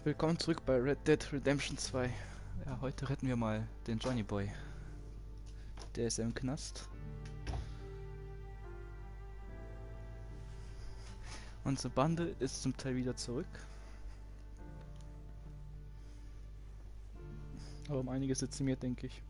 Willkommen zurück bei Red Dead Redemption 2. Ja, heute retten wir mal den Jonnyboy. Der ist ja im Knast. Unsere Bande ist zum Teil wieder zurück. Aber um einiges dezimiert, denke ich.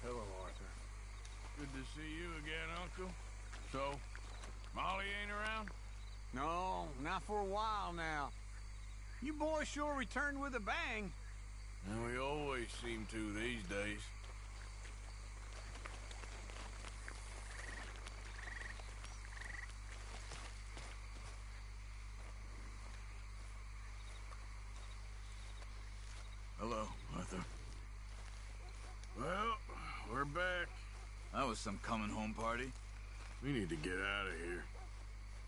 Hello, Arthur. Good to see you again, Uncle. So, Molly ain't around? No, not for a while now. You boys sure returned with a bang. And we always seem to these days. Hello, Arthur. Well, we're back. That was some coming home party. We need to get out of here.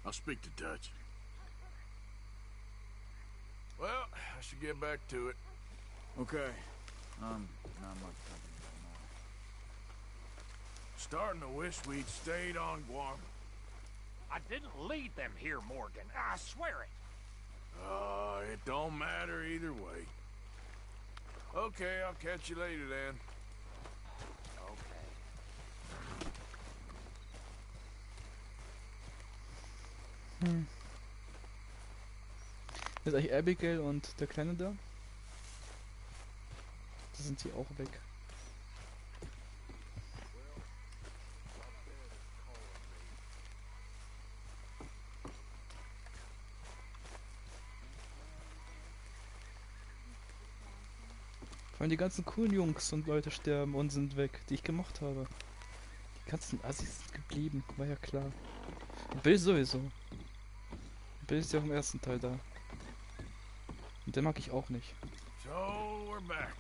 I'll speak to Dutch. Well, I should get back to it. Okay. Not much talking about more. Starting to wish we'd stayed on Guam. I didn't lead them here, Morgan. I swear it. It don't matter either way. Okay, I'll catch you later then. Okay. Ist eigentlich Abigail und der Kleine da? Da sind sie auch weg. Vor allem die ganzen coolen Jungs und Leute sterben und sind weg, die ich gemocht habe. Die ganzen Assis sind geblieben, war ja klar. Und Bill sowieso. Bill ist ja auch im ersten Teil da. Und den mag ich auch nicht. So, we're back.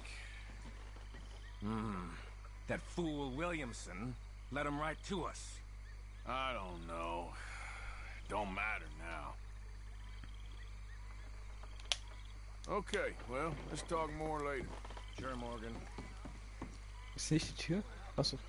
That fool Williamson let him right to us. I don't know. Don't matter now. Okay, well, let's talk more later. Sure, Morgan. Ist nicht die Tür? Achso.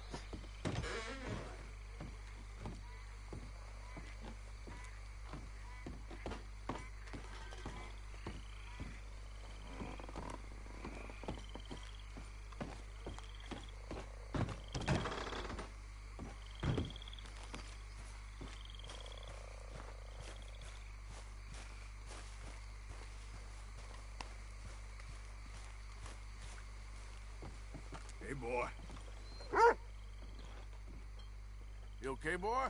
Hey, boy. You okay, boy?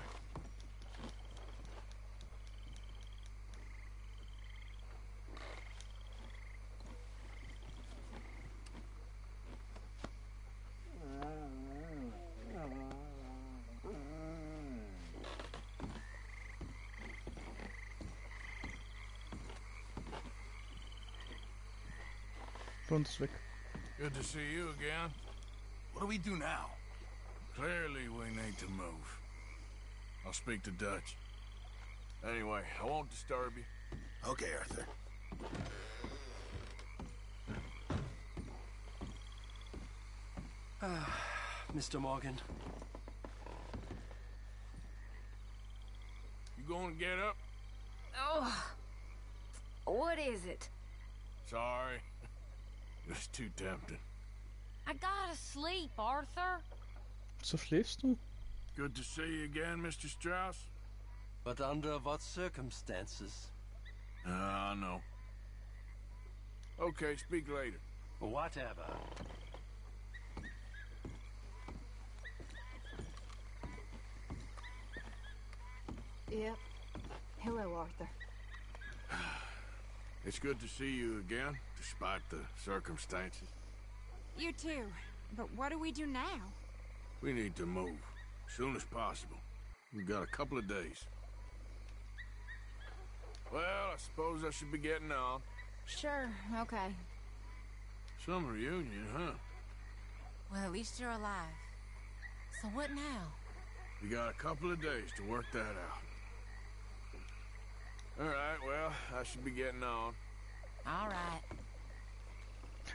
Front ist weg. Good to see you again. What do we do now? Clearly, we need to move. I'll speak to Dutch. Anyway, I won't disturb you. Okay, Arthur. Mr. Morgan. You gonna get up? Oh, what is it? Sorry. It was too tempting. I gotta sleep, Arthur. So schläfst du? Good to see you again, Mr. Strauss. But under what circumstances? I know. Okay, speak later. Whatever. Yep. Hello, Arthur. It's good to see you again, despite the circumstances. You too. But what do we do now? We need to move. As soon as possible. We've got a couple of days. Well, I suppose I should be getting on. Sure, okay. Some reunion, huh? Well, at least you're alive. So what now? We got a couple of days to work that out. All right, well, I should be getting on. All right.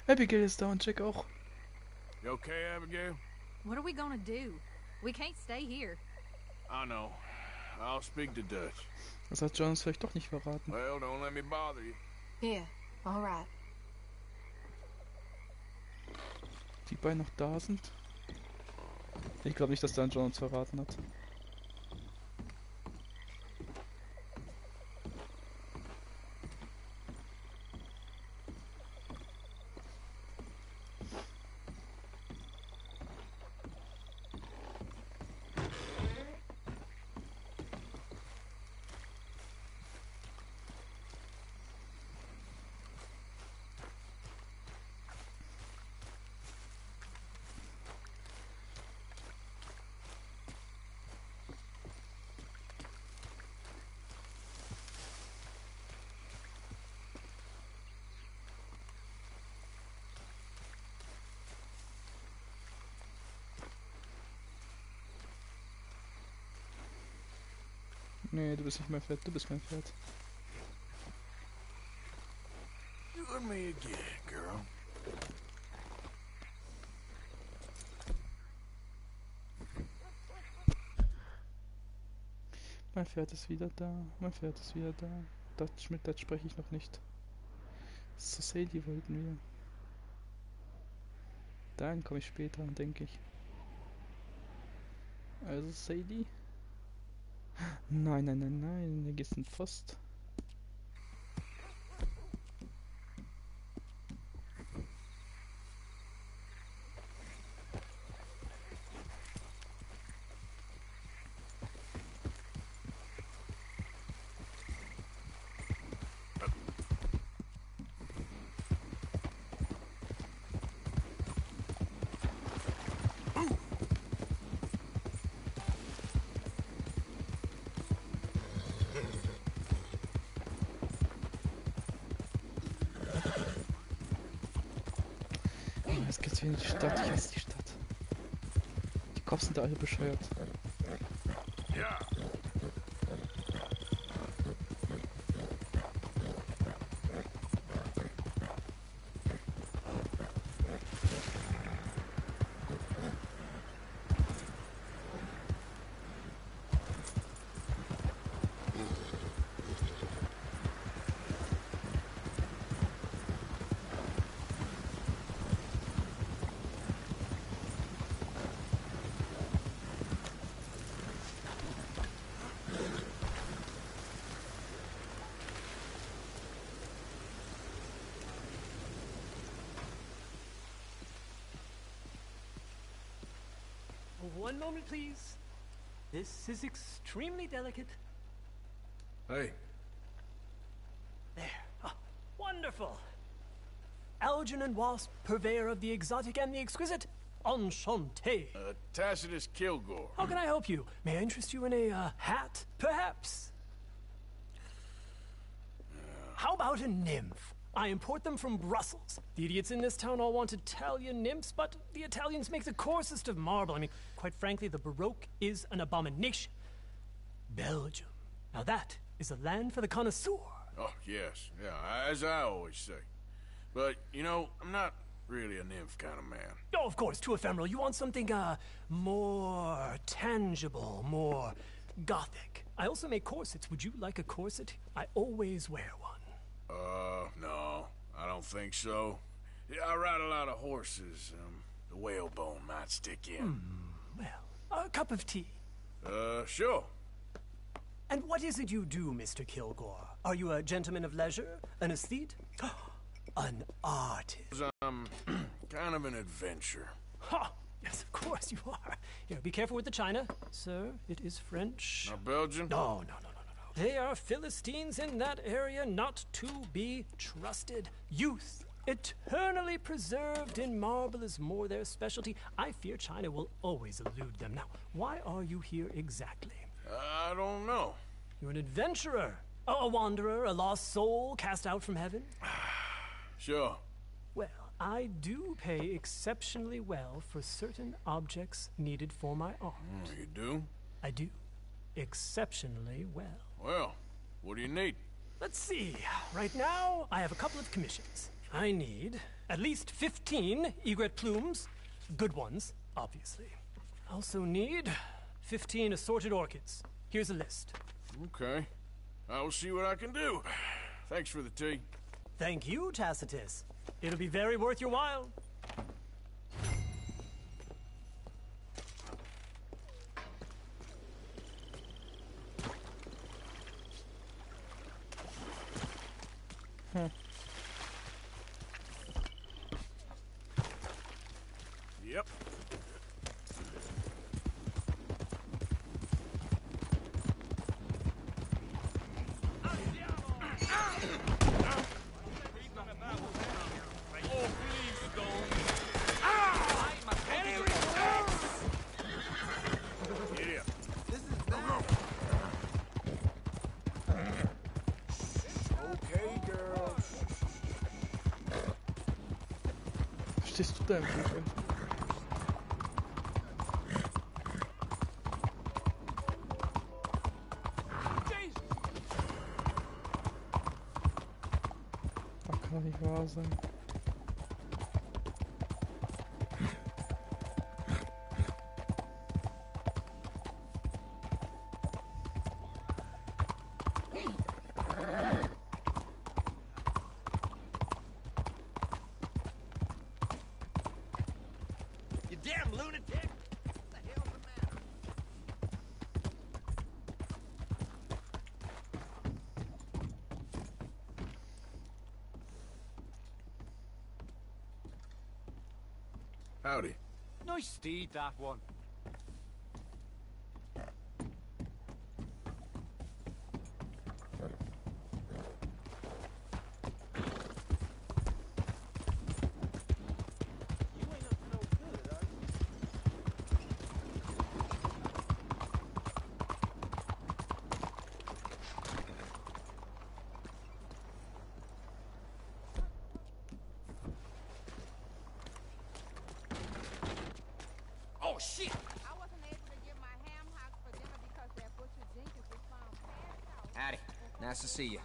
Abigail ist da und Jack auch. You okay, Abigail? What are we gonna do? We can't stay here. I know. I'll speak to Dutch. Das hat John uns vielleicht doch nicht verraten. Well, don't let me bother you. Yeah, all right. Die beiden noch da sind. Ich glaube nicht, dass dann John uns verraten hat. Nee, du bist nicht mein Pferd, du bist mein Pferd. You and me again, girl. Mein Pferd ist wieder da, mein Pferd ist wieder da. Mit Dutch spreche ich noch nicht. Zu Sadie wollten wir. Dann komme ich später, denke ich. Also Sadie? Nein, nein, nein, nein, da geht's in Post. Jetzt geht's wieder in die Stadt. Ich hasse die Stadt. Die Cops sind da alle bescheuert. Ja. One moment, please. This is extremely delicate. Hey. There. Ah, wonderful. Algernon Wasp, purveyor of the exotic and the exquisite. Enchanté. Tacitus Kilgore. How can I help you? May I interest you in a hat, perhaps? How about a nymph? I import them from Brussels. The idiots in this town all want Italian nymphs, but the Italians make the coarsest of marble. I mean, quite frankly, the Baroque is an abomination. Belgium. Now that is a land for the connoisseur. Oh, yes. Yeah, as I always say. But, you know, I'm not really a nymph kind of man. Oh, of course, too ephemeral. You want something, more tangible, more gothic. I also make corsets. Would you like a corset? I always wear one. No, I don't think so. Yeah, I ride a lot of horses. The whalebone might stick in. Well, a cup of tea. Sure. And what is it you do, Mr. Kilgore? Are you a gentleman of leisure? An aesthete? An artist? I'm kind of an adventure. Ha! Yes, of course you are. Here, be careful with the china. Sir, it is French. Not Belgian? No, no, no, no. They are Philistines in that area, not to be trusted. Youth, eternally preserved in marble, is more their specialty. I fear China will always elude them. Now, why are you here exactly? I don't know. You're an adventurer, a wanderer, a lost soul cast out from heaven? Sure. Well, I do pay exceptionally well for certain objects needed for my art. You do? I do. Exceptionally well. Well, what do you need? Let's see. Right now, I have a couple of commissions. I need at least 15 egret plumes. Good ones, obviously. I also need 15 assorted orchids. Here's a list. Okay. I will see what I can do. Thanks for the tea. Thank you, Tacitus. It'll be very worth your while. Yep. Stehst du da im Weg? Das kann nicht wahr sein. Damn lunatic! What the hell's the matter? Howdy. Nice steed, that one. Oh, shit! I wasn't able to get my ham hocks for dinner because that butcher Jenkins was found passed out. Howdy. Nice to see you.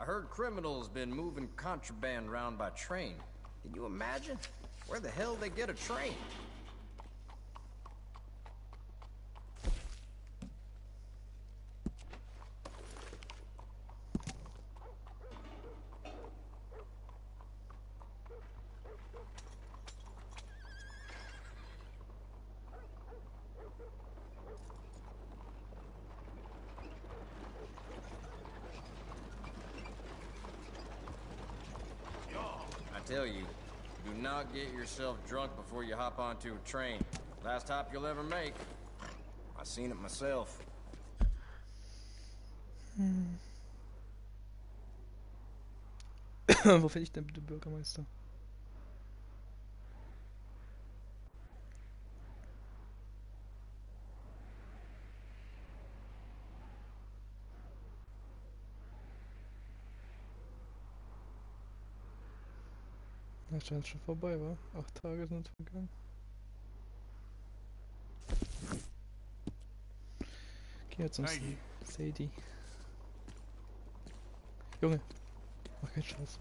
I heard criminals been moving contraband around by train. Can you imagine? Where the hell they get a train? I tell you, do not get yourself drunk before you hop onto a train. Last hop you'll ever make. I seen it myself. Wo finde ich denn bitte Bürgermeister? Das scheint schon vorbei, wa? 8 Tage sind vergangen. Geh jetzt zum Sadie. Junge. Mach keinen Scheiß.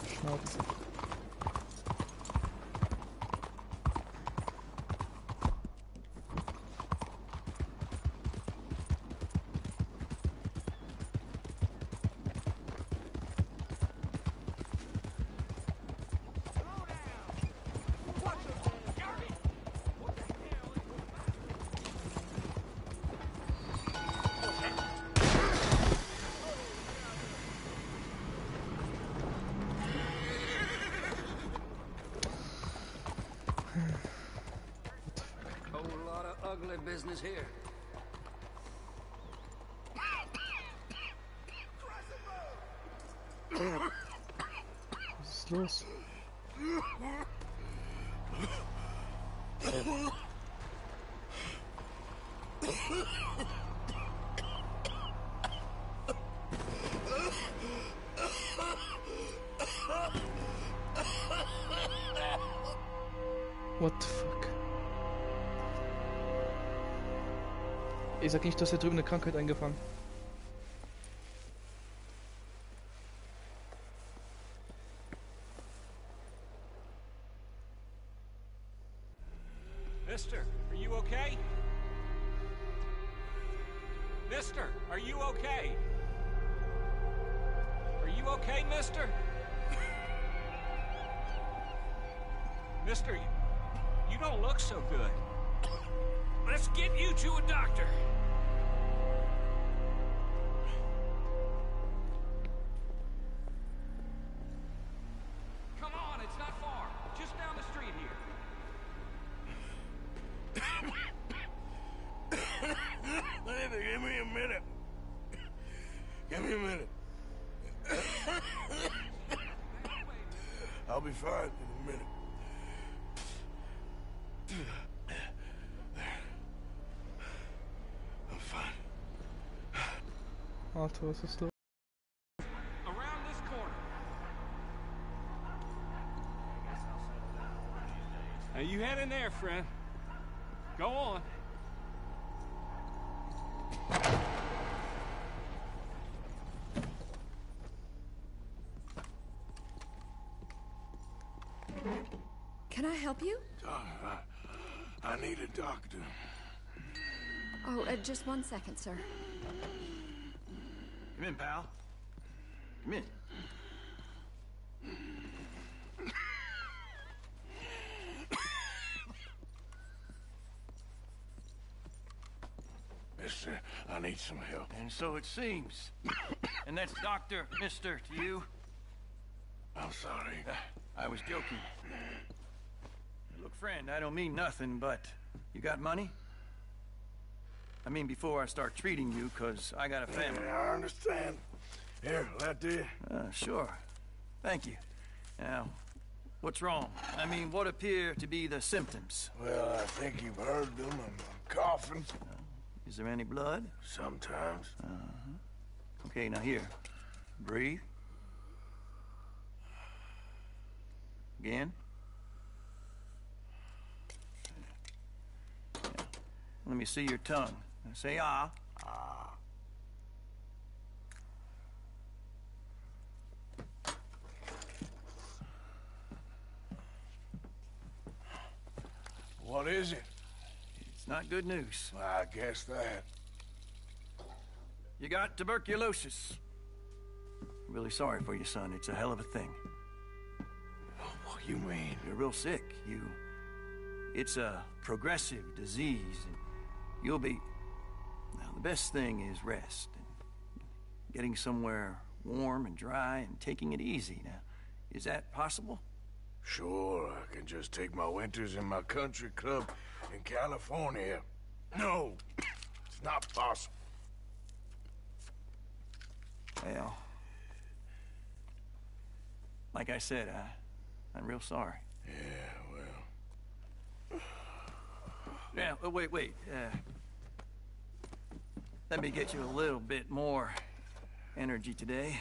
Schnauze. Whole lot of ugly business here. Was ist los? What the fuck? Ich sag nicht, du hast hier drüben eine Krankheit eingefangen. Mister, are you okay? Mister, are you okay? Are you okay, mister? Mister, you don't look so good. Let's get you to a doctor. Come on, it's not far. Just down the street here. Give me a minute. Give me a minute. I'll be fine in a minute. I'm fine. Arthur, was ist los? Around this corner. Now you head in there, friend. Go on. Can I help you? I need a doctor. Oh, just 1 second, sir. Come in, pal. Come in. Mister, I need some help. And so it seems. And that's Dr. Mister to you? I'm sorry. I was joking. Look, friend, I don't mean nothing, but you got money? I mean, before I start treating you, 'cause I got a family. Yeah, I understand. Here, that do you? Sure. Thank you. Now, what's wrong? I mean, what appear to be the symptoms? Well, I think you've heard them. I'm coughing. Is there any blood? Sometimes. Okay, now here. Breathe. Again. Yeah. Let me see your tongue. Now say ah. Ah. What is it? It's not good news. I guess that. You got tuberculosis. Really sorry for you, son. It's a hell of a thing. What you mean? You're real sick. It's a progressive disease, and you'll be... Now, the best thing is rest, and getting somewhere warm and dry, and taking it easy. Now, is that possible? Sure, I can just take my winters in my country club in California. No, it's not possible. Well, like I said, I'm real sorry. Yeah, well... Now, wait. Let me get you a little bit more energy today.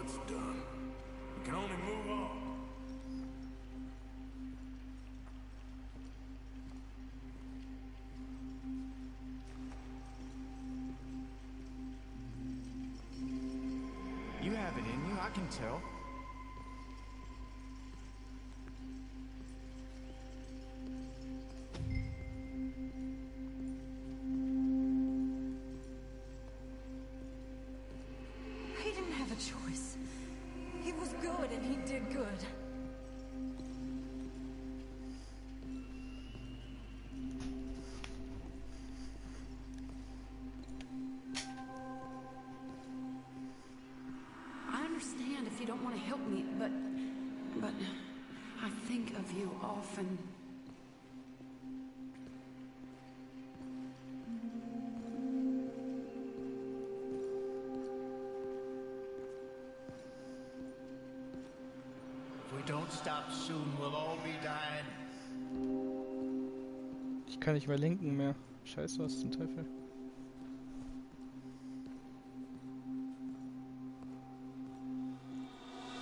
what's done. We can only move on. You have it in you, I can tell. He didn't have a choice. He was good and he did good. I understand if you don't want to help me, but I think of you often. If we don't stop soon, we'll all be dying. Ich kann nicht mehr lenken mehr. Scheiße, was zum Teufel?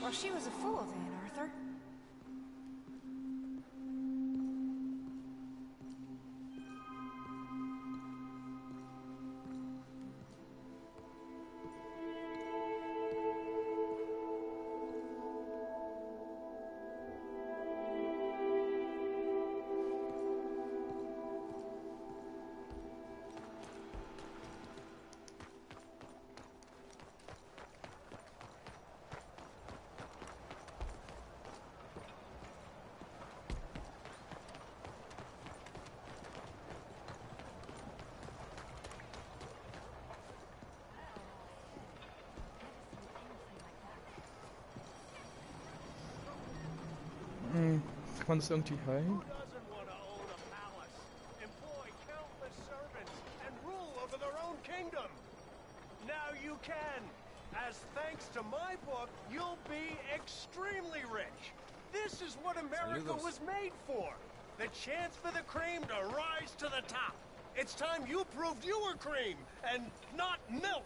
Well, she was a fool then, Arthur. Kann man das irgendwie heilen? Employ countless servants and rule over their own kingdom. Now you can. As thanks to my book, you'll be extremely rich. This is what America was made for. The chance for the cream to rise to the top. It's time you proved you were cream and not milk.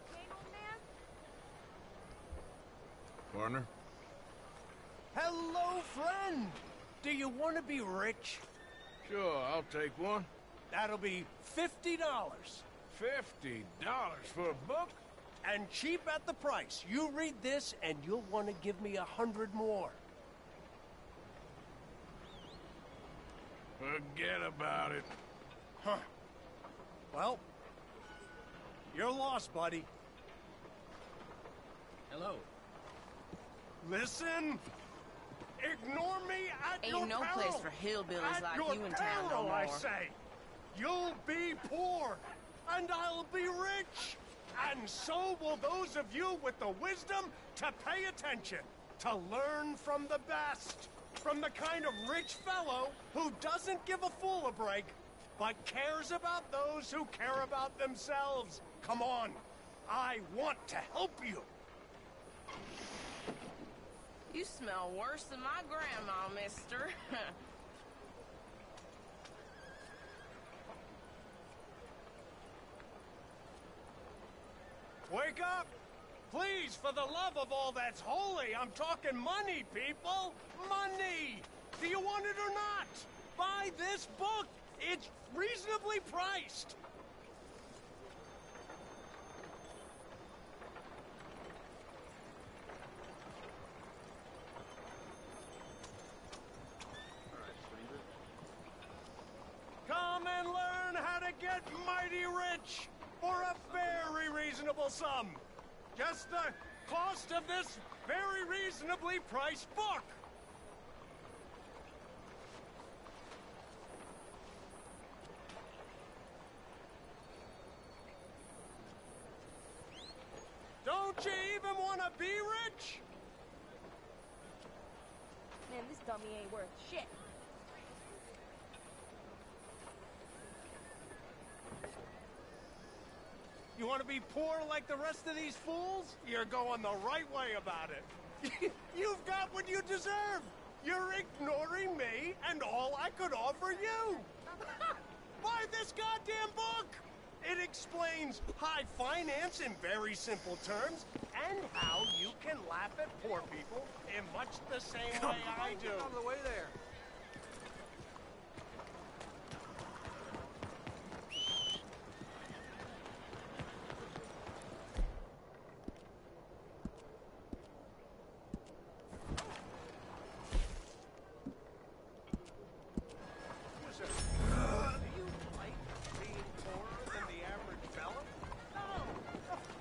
Partner? Hello, friend. Do you want to be rich? Sure, I'll take one. That'll be $50. $50 for a book? And cheap at the price. You read this and you'll want to give me 100 more. Forget about it. Huh. Well, you're lost, buddy. Hello. Listen. Ignore me at Ain't your no peril. place for hillbillies at like your you in town no peril, more. I say. You'll be poor, and I'll be rich. And so will those of you with the wisdom to pay attention, to learn from the best, from the kind of rich fellow who doesn't give a fool a break, but cares about those who care about themselves. Come on, I want to help you. You smell worse than my grandma, mister. Wake up! Please, for the love of all that's holy, I'm talking money, people! Money! Do you want it or not? Buy this book! It's reasonably priced! Come and learn how to get mighty rich for a very reasonable sum. Just the cost of this very reasonably priced book. Don't you even want to be rich? Man, this dummy ain't worth shit. You want to be poor like the rest of these fools? You're going the right way about it. You've got what you deserve. You're ignoring me and all I could offer you. Buy this goddamn book. It explains high finance in very simple terms, and how you can laugh at poor people in much the same way I do. Get out of the way there.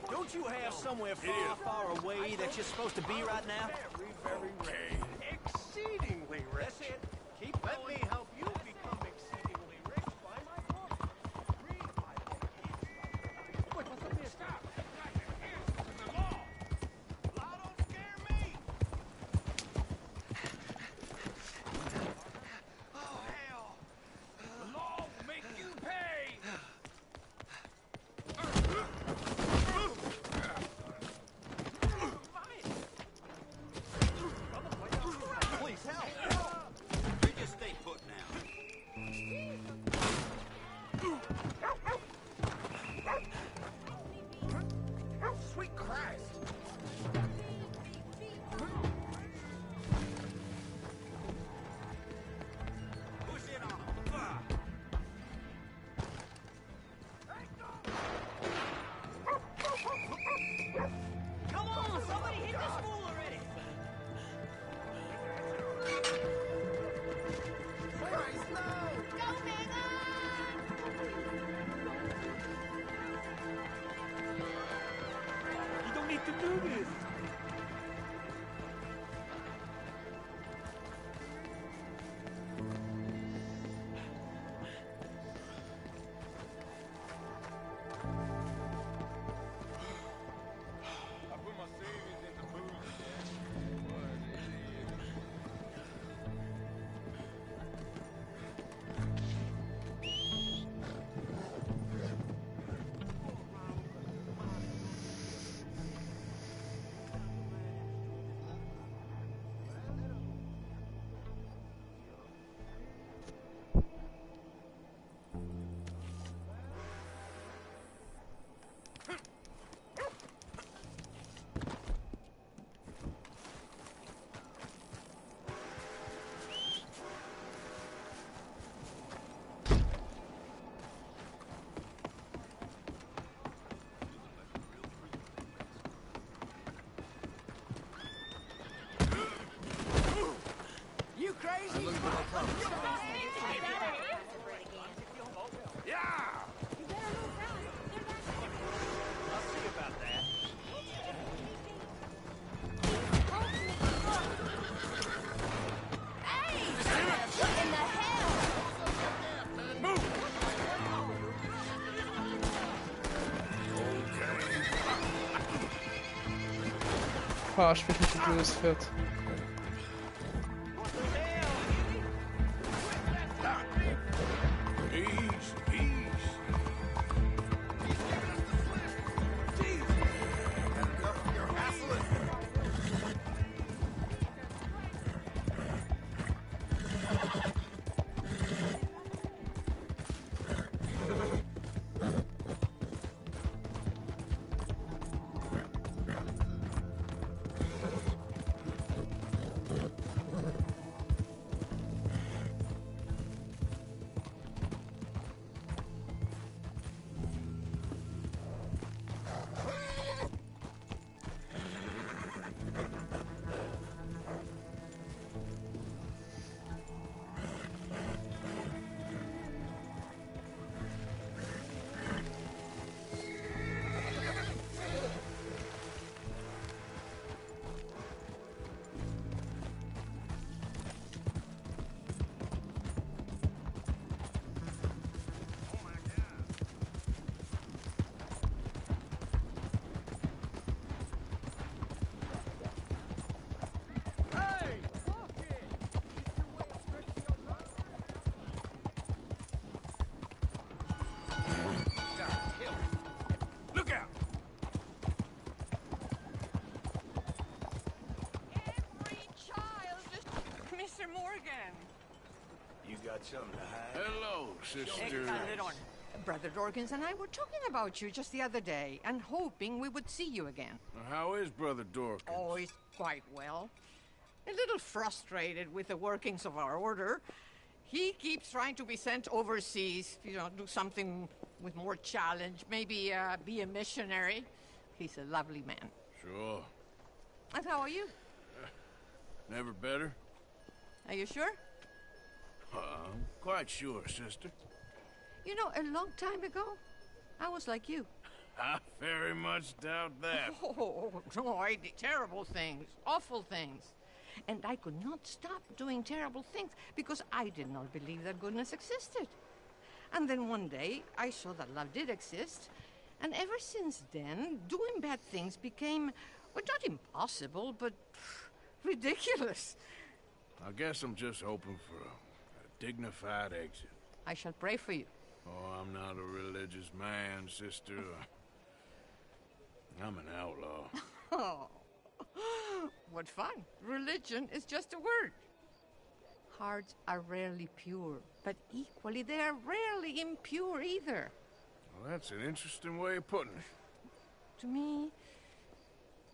Don't you have somewhere far, far away that you're supposed to be right now? Very rich. Exceedingly rich. That's it. Keep Let me help you become exceedingly rich by my book. Read my book. Wait, what's up here? Stop! This is the law! Law don't scare me! Oh, hell! The law will make you pay! Please help! We just stay put now. Sweet Christ! Push it on him. Come on, somebody hit this fool already! Christ, no! Go, You don't need to do this. I put my savings into booze, Dad. What an idiot. You crazy? Yeah! I'll see about that. Hey! What in the hell? Verarsch mich nicht, du blödes Pferd. Peace, peace. Mr. Morgan. You got something to hide? Hello, sister. Excited on. Brother Dorkins and I were talking about you just the other day and hoping we would see you again. How is Brother Dorkins? Oh, he's quite well. A little frustrated with the workings of our order. He keeps trying to be sent overseas, you know, do something with more challenge, maybe be a missionary. He's a lovely man. Sure. And how are you? Never better? Are you sure? I'm quite sure, sister. You know, a long time ago, I was like you. I very much doubt that. Oh, no, I did terrible things, awful things. And I could not stop doing terrible things because I did not believe that goodness existed. And then one day, I saw that love did exist. And ever since then, doing bad things became, well, not impossible, but ridiculous. I guess I'm just hoping for a dignified exit. I shall pray for you. Oh, I'm not a religious man, sister. I'm an outlaw. Oh, what fun. Religion is just a word. Hearts are rarely pure, but equally they are rarely impure either. Well, that's an interesting way of putting it. To me,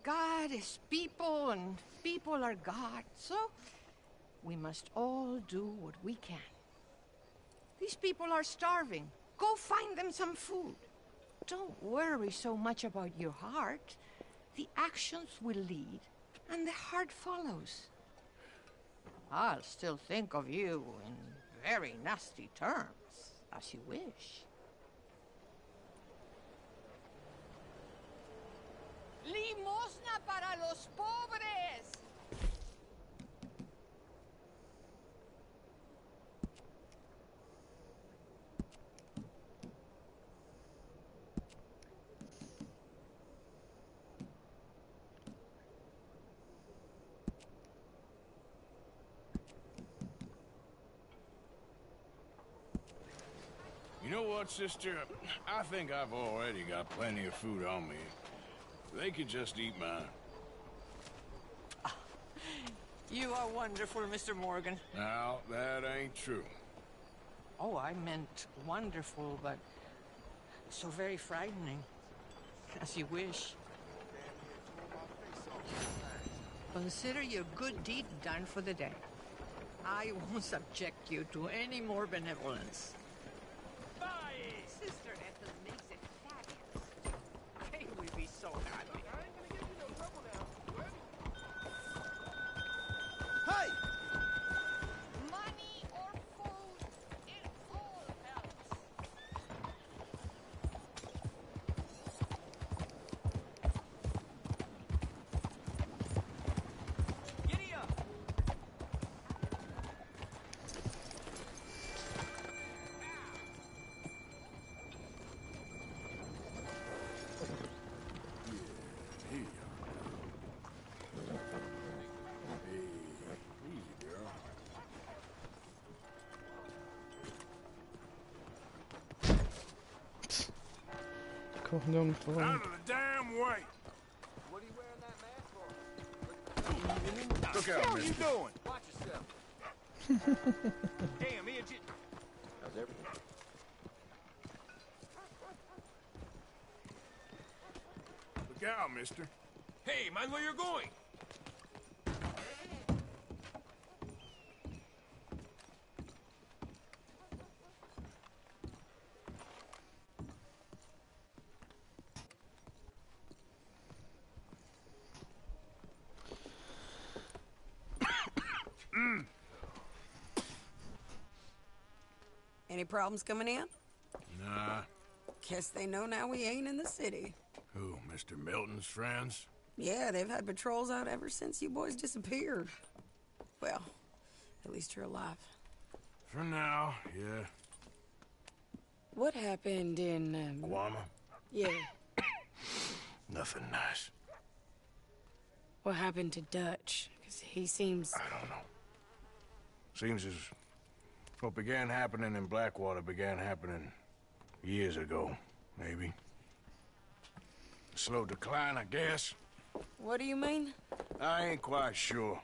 God is people and people are God, so we must all do what we can. These people are starving. Go find them some food. Don't worry so much about your heart. The actions will lead, and the heart follows. I'll still think of you in very nasty terms, as you wish. Limosna para los pobres! You know what, sister? I think I've already got plenty of food on me. They could just eat mine. You are wonderful, Mr. Morgan. Now, that ain't true. Oh, I meant wonderful, but so very frightening. As you wish. Consider your good deed done for the day. I won't subject you to any more benevolence. Sister Ethel makes it fabulous. They will be so happy. Hey! Money or food, it all helps. Giddy up! Kochen nirgendwo Out rein. of the damn way! What are you wearing that mask for? Look out, mister. doing? Watch yourself. Damn, idiot! How's everything? Look out, mister. Hey, mind where you're going! Any problems coming in? Nah. Guess they know now we ain't in the city. Who, Mr. Milton's friends? Yeah, they've had patrols out ever since you boys disappeared. Well, at least you're alive. For now, yeah. What happened in, Guama? Yeah. Nothing nice. What happened to Dutch? Because he seems... I don't know. Seems as what began happening in Blackwater began happening years ago, maybe. Slow decline, I guess. What do you mean? I ain't quite sure.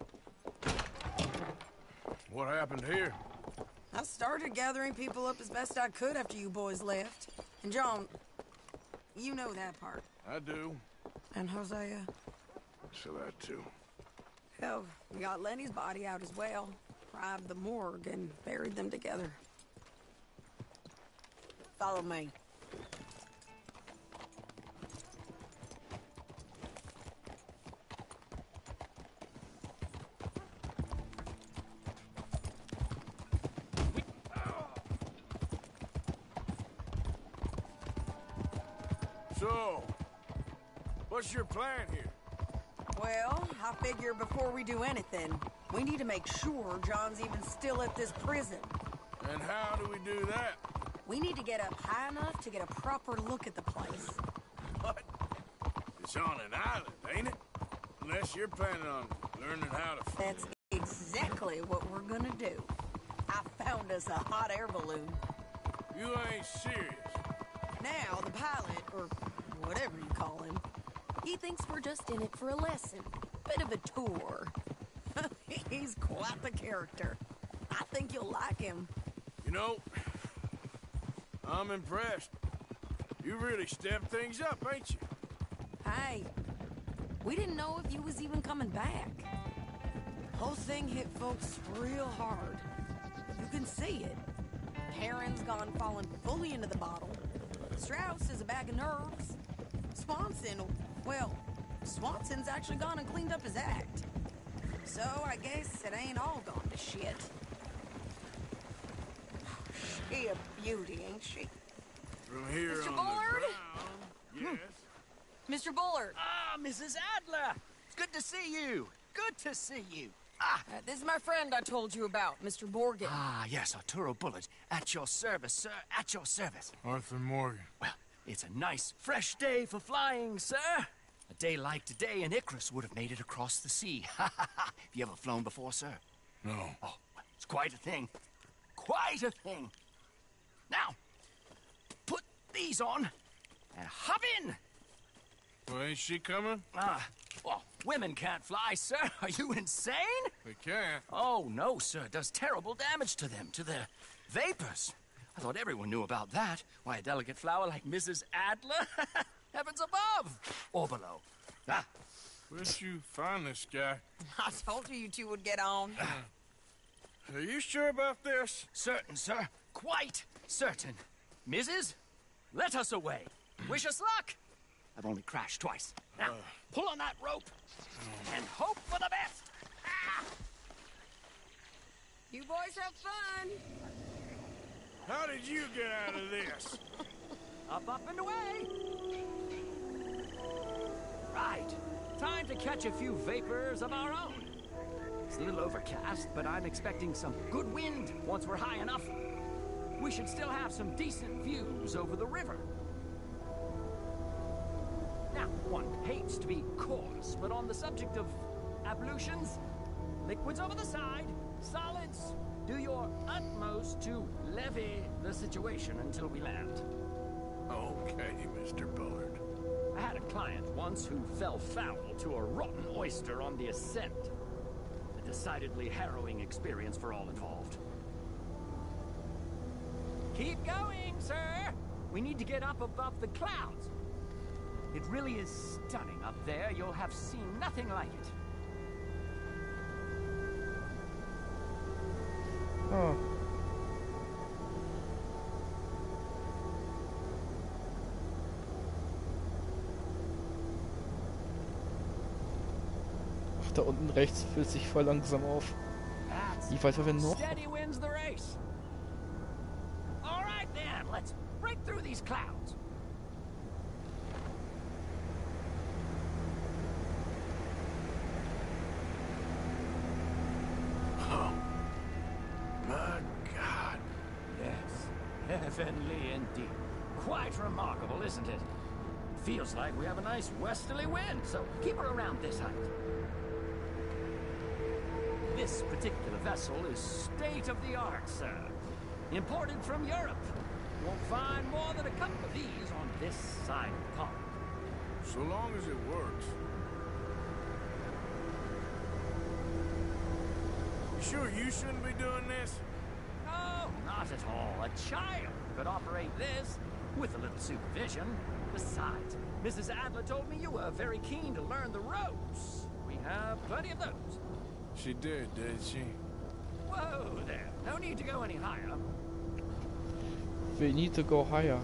What happened here? I started gathering people up as best I could after you boys left. And John, you know that part. I do. And Hosea? So that too. Hell, we got Lenny's body out as well. Arrived the morgue and buried them together. Follow me. So, what's your plan here? Well, I figure before we do anything, we need to make sure John's even still at this prison. And how do we do that? We need to get up high enough to get a proper look at the place. What? It's on an island, ain't it? Unless you're planning on learning how to... That's exactly what we're gonna do. I found us a hot air balloon. You ain't serious. Now, the pilot, or whatever you call him, he thinks we're just in it for a lesson. Bit of a tour. He's quite the character. I think you'll like him. You know, I'm impressed. You really stepped things up, ain't you? Hey, we didn't know if you was even coming back. Whole thing hit folks real hard. You can see it. Heron's gone falling fully into the bottle. Strauss is a bag of nerves. Swanson's actually gone and cleaned up his act. So I guess it ain't all gone to shit. She a beauty, ain't she? From here Mr. on Bullard? the ground, yes. Mr. Bullard. Ah, Mrs. Adler. It's good to see you. Good to see you. This is my friend I told you about, Mr. Morgan. Ah, yes, Arturo Bullard. At your service, sir. At your service. Arthur Morgan. Well, it's a nice, fresh day for flying, sir. A day like today, an Icarus would have made it across the sea. Have you ever flown before, sir? No. Oh, well, it's quite a thing. Quite a thing. Now, put these on and hop in. Well, ain't she coming? Well, women can't fly, sir. Are you insane? They can't. Oh, no, sir. It does terrible damage to them, to their vapors. I thought everyone knew about that. Why, a delicate flower like Mrs. Adler? Heavens above! Or below. Where'd you find this guy? I told you two would get on. Are you sure about this? Certain, sir. Quite certain. Mrs., let us away. Wish us luck. I've only crashed twice. Now, pull on that rope and hope for the best. You boys have fun. How did you get out of this? Up, and away. Right. Time to catch a few vapors of our own. It's a little overcast, but I'm expecting some good wind once we're high enough. We should still have some decent views over the river. Now, one hates to be coarse, but on the subject of ablutions, liquids over the side, solids, do your utmost to levy the situation until we land. Okay, Mr. Bullard. I had a client once who fell foul to a rotten oyster on the ascent. A decidedly harrowing experience for all involved. Keep going, sir! We need to get up above the clouds. It really is stunning up there. You'll have seen nothing like it. Oh. Ach, da unten rechts füllt sich voll langsam auf. Wie weit haben wir noch? Steady wins the race. All right then, let's break through these clouds. Oh, my God. Yes, heavenly indeed. Quite remarkable, isn't it? Feels like we have a nice westerly wind, so keep her around this height. This particular vessel is state-of-the-art, sir. Imported from Europe. Won't find more than a couple of these on this side of the pond. So long as it works. You sure you shouldn't be doing this? Oh, Not at all. A child could operate this with a little supervision. Besides, Mrs. Adler told me you were very keen to learn the ropes. We have plenty of those. She did she? Whoa there. No need to go any higher. We need to go higher.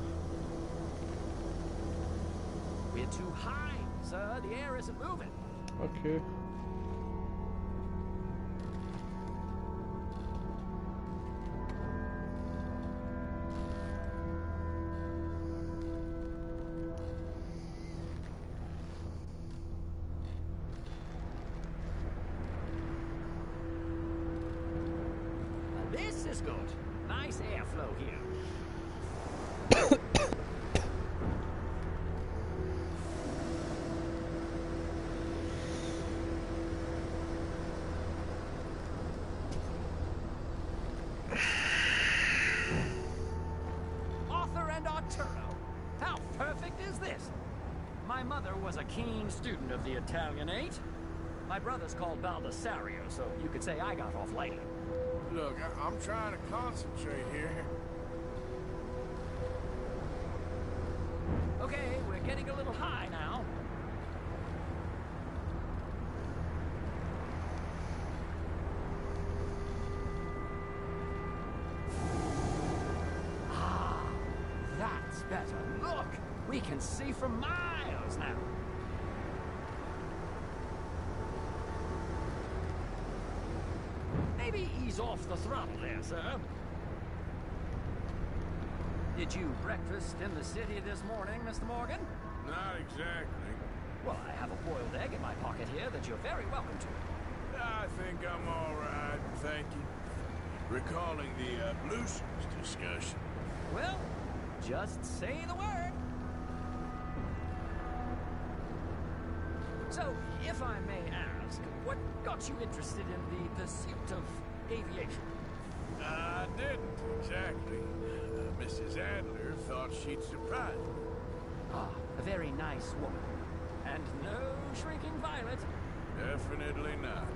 We're too high, sir. The air isn't moving. Okay. This is good. Nice airflow here. Arthur and Arturo. How perfect is this? My mother was a keen student of the Italianate. My brother's called Baldessario, so you could say I got off lightly. Look, I'm trying to concentrate here. Okay, we're getting a little high now. Ah, that's better. Look, we can see for miles now. Maybe ease off the throttle there, sir. Did you breakfast in the city this morning, Mr. Morgan? Not exactly. Well, I have a boiled egg in my pocket here that you're very welcome to. I think I'm all right, thank you. Recalling the ablutions discussion. Well, just say the word. So, if I may ask, what got you interested in the pursuit of aviation? I didn't exactly. Mrs. Adler thought she'd surprise me. Ah, a very nice woman. And no shrinking violet. Definitely not.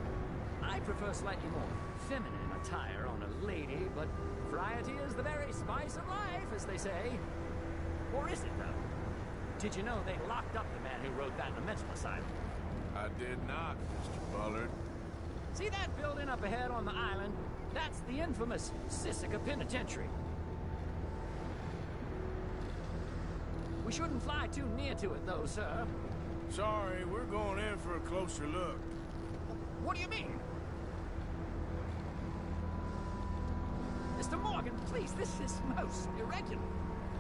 I prefer slightly more feminine attire on a lady, but variety is the very spice of life, as they say. Or is it, though? Did you know they locked up the man who wrote that in a mental asylum? I did not, Mr. Bullard. See that building up ahead on the island? That's the infamous Sisika Penitentiary. We shouldn't fly too near to it, though, sir. Sorry, we're going in for a closer look. What do you mean? Mr. Morgan, please, this is most irregular.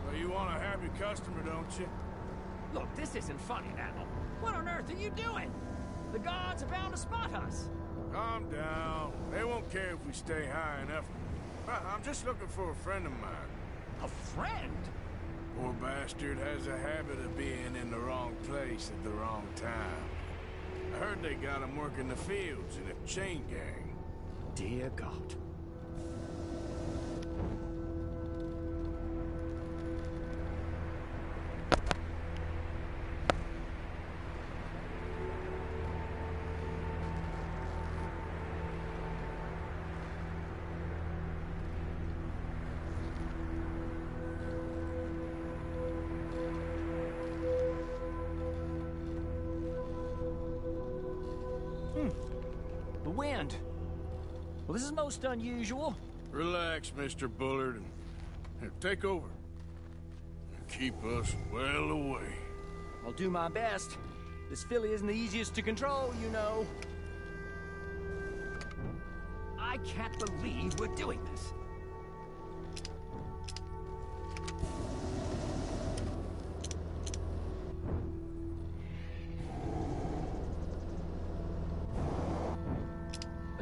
Well, you want a happy customer, don't you? Look, this isn't funny now. What on earth are you doing? The guards are bound to spot us. Calm down. They won't care if we stay high enough. I'm just looking for a friend of mine. A friend? Poor bastard has a habit of being in the wrong place at the wrong time. I heard they got him working the fields in a chain gang. Dear God. The wind. Well, this is most unusual. Relax, Mr. Bullard, and here, take over. And keep us well away. I'll do my best. This filly isn't the easiest to control, you know. I can't believe we're doing this.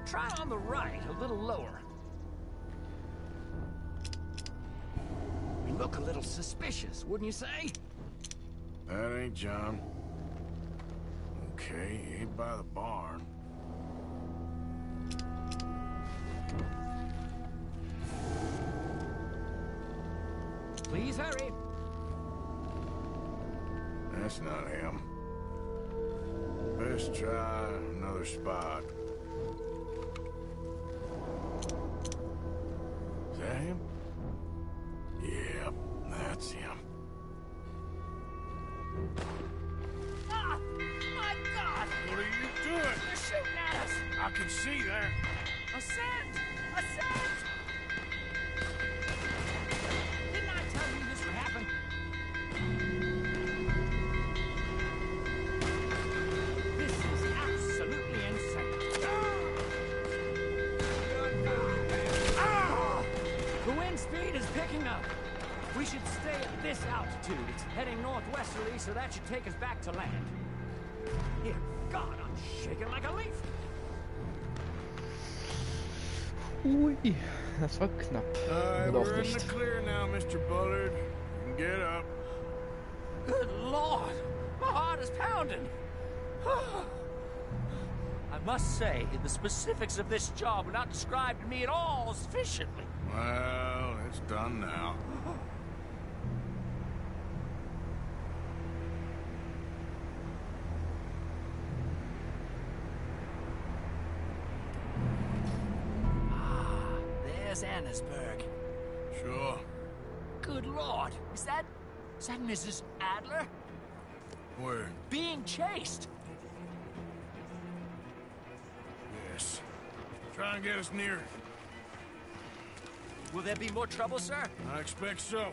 Try on the right, a little lower. We look a little suspicious, wouldn't you say? That ain't John. Okay, ain't by the barn. Please hurry. That's not him. Best try another spot. Is that him? Ascend! Didn't I tell you this would happen? This is absolutely insane. The wind speed is picking up. We should stay at this altitude. It's heading northwesterly, so that should take us back to land. Dear God, I'm shaking like a leaf. Ui, das war knapp. Oder auch We're in the nicht. clear now, Mr. Bullard. You can get up. Good Lord, my heart is pounding. I must say, the specifics of this job were not described to me at all sufficiently. Well, it's done now. There's Annesburg. Sure. Good Lord, is that Mrs. Adler? Where? Being chased. Yes. Try and get us near. Will there be more trouble, sir? I expect so.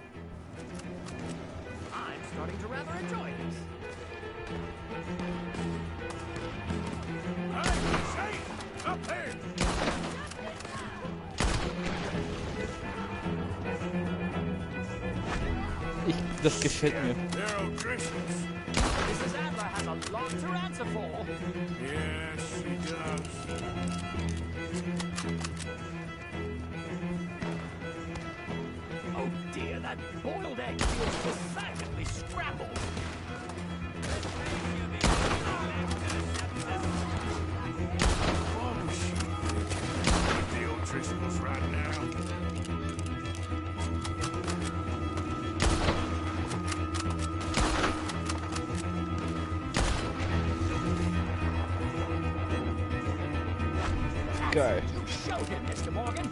I'm starting to rather enjoy this. Hey, say, up there! Das gefällt mir. Mrs. Adler has a lot to answer for. Yes, she does. Oh dear, that boiled egg feels decidedly scrambled. Oh, shit. The old Driscoll's right now. Geil. Show him, Mr. Morgan.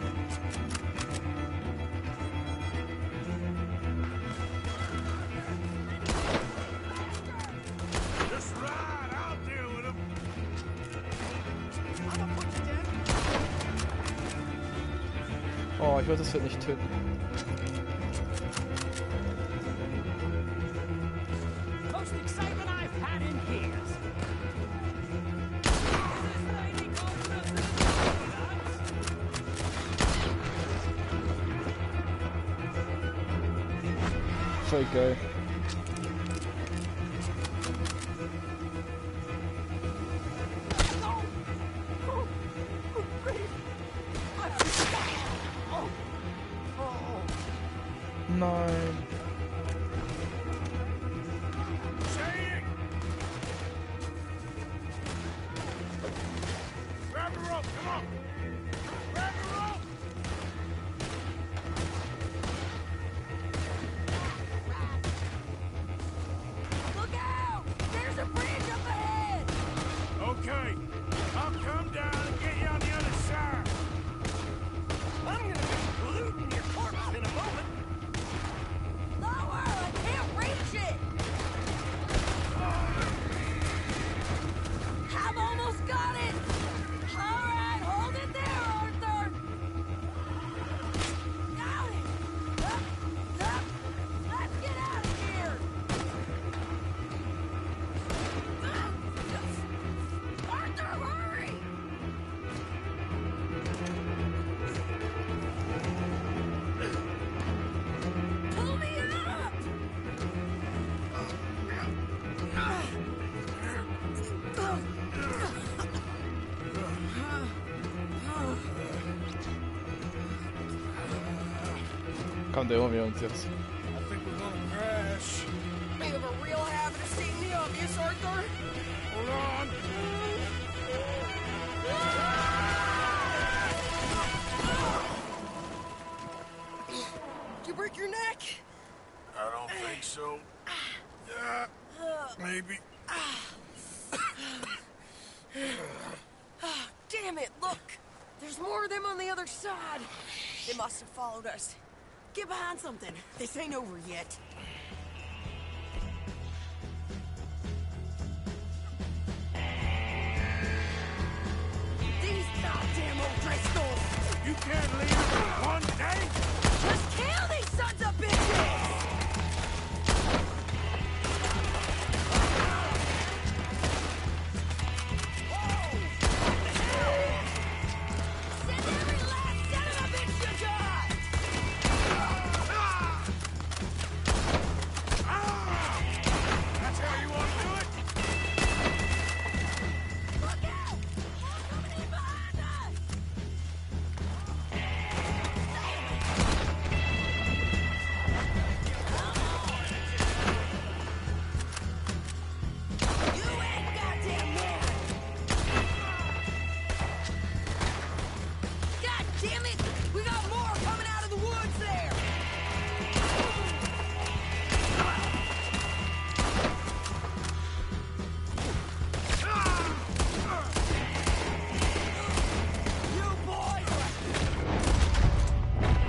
Just ride, I'll deal with him. Oh, ich hoffe, das wird nicht töten. Most excitement I've had in years. Voll geil. Nein. Grab the rope, come on! Grab the rope! Look out! There's a bridge up ahead! Okay, I'll come down and get you on the other side. I'm gonna be looting your corpse in a moment. Lower! I can't reach it! I've almost got it! Alright, hold it there, Arthur! Got it! Up! Let's get out of here! Arthur, hurry! Pull me up! Komm, der holen wir uns jetzt. I think we're gonna crash. You have a real habit of stating the obvious, Arthur. Hold on. Did you break your neck? I don't think so. Maybe. Damn it, look! There's more of them on the other side. They must have followed us. Get behind something. This ain't over yet. These goddamn old Driscolls! You can't leave for one day? Just kill these sons of bitches! Send every last son of a bitch you got! That's how you want to do it? Look out! More coming in behind us! You ain't goddamn man! God damn it! We got more coming out of the woods there! You boys!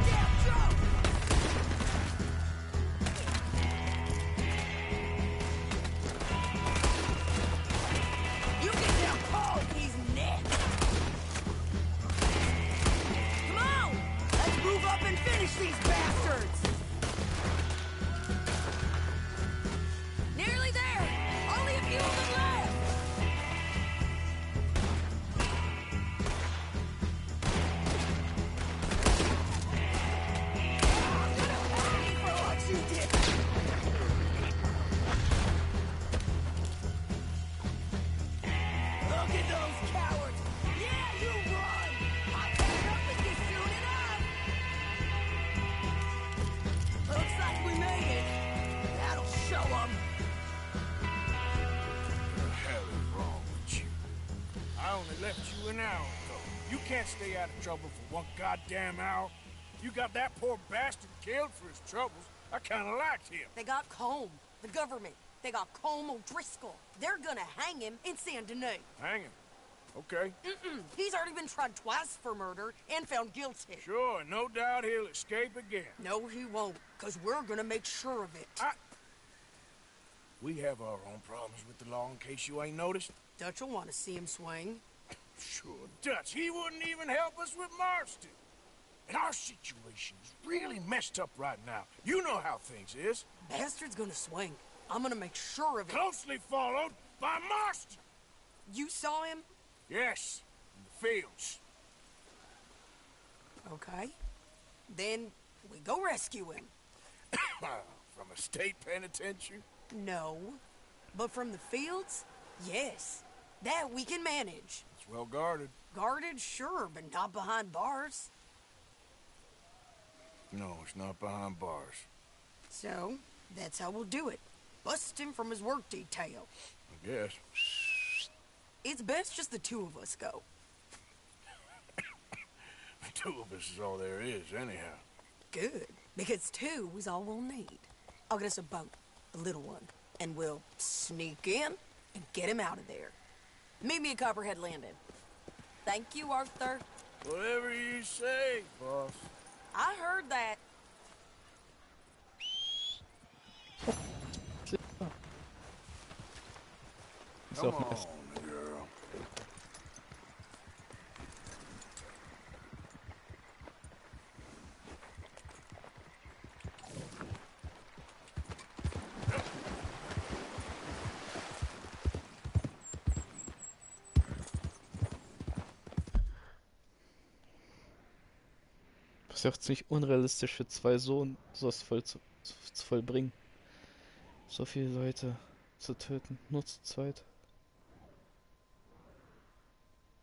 Damn jump! You get down cold, he's next! Come on! Let's move up and finish these bastards! Nearly there! Only a few of them left! I'm gonna pay for what you did! Look at those cowards! Yeah, you run! I'll catch up with you soon enough! Looks like we made it. That'll show them. What the hell is wrong with you? I only left you an hour ago. You can't stay out of trouble for one goddamn hour. You got that poor bastard killed for his troubles. I kinda liked him. They got Combe, the government. They got Combe O'Driscoll. They're gonna hang him in Saint Denis. Hang him. Okay. He's already been tried twice for murder and found guilty. Sure, no doubt he'll escape again. No, he won't, because we're gonna make sure of it. We have our own problems with the law in case you ain't noticed. Dutch will want to see him swing. Sure, Dutch, he wouldn't even help us with Marston. And our situation's really messed up right now. You know how things is. Bastard's gonna swing. I'm gonna make sure of it. Closely followed by Marston. You saw him? Yes, in the fields. Okay. Then we go rescue him. From a state penitentiary? No. But from the fields? Yes. That we can manage. It's well guarded. Guarded, sure, but not behind bars. No, it's not behind bars. So, that's how we'll do it. Bust him from his work detail. I guess. It's best just the two of us go. The two of us is all there is, anyhow. Good, because two is all we'll need. I'll get us a boat, a little one, and we'll sneak in and get him out of there. Meet me at Copperhead Landing. Thank you, Arthur. Whatever you say, boss. I heard that. Come on, girl. Das ist ja auch ziemlich unrealistisch für zwei sowas zu vollbringen. So viele Leute zu töten, nur zu zweit.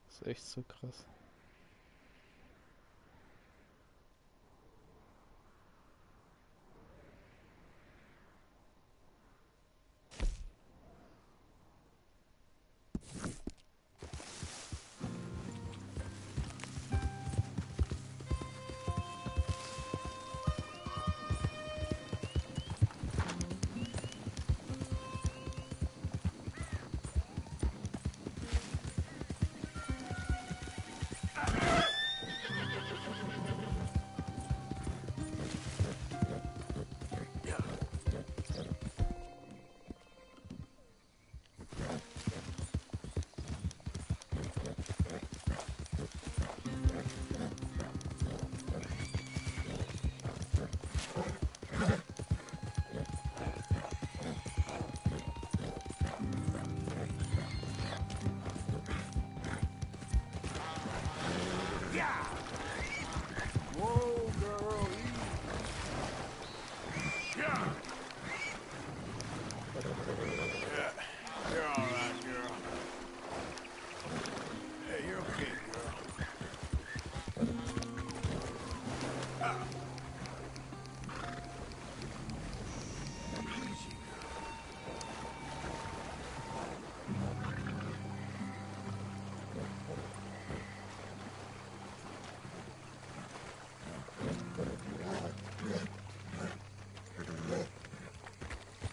Das ist echt so krass.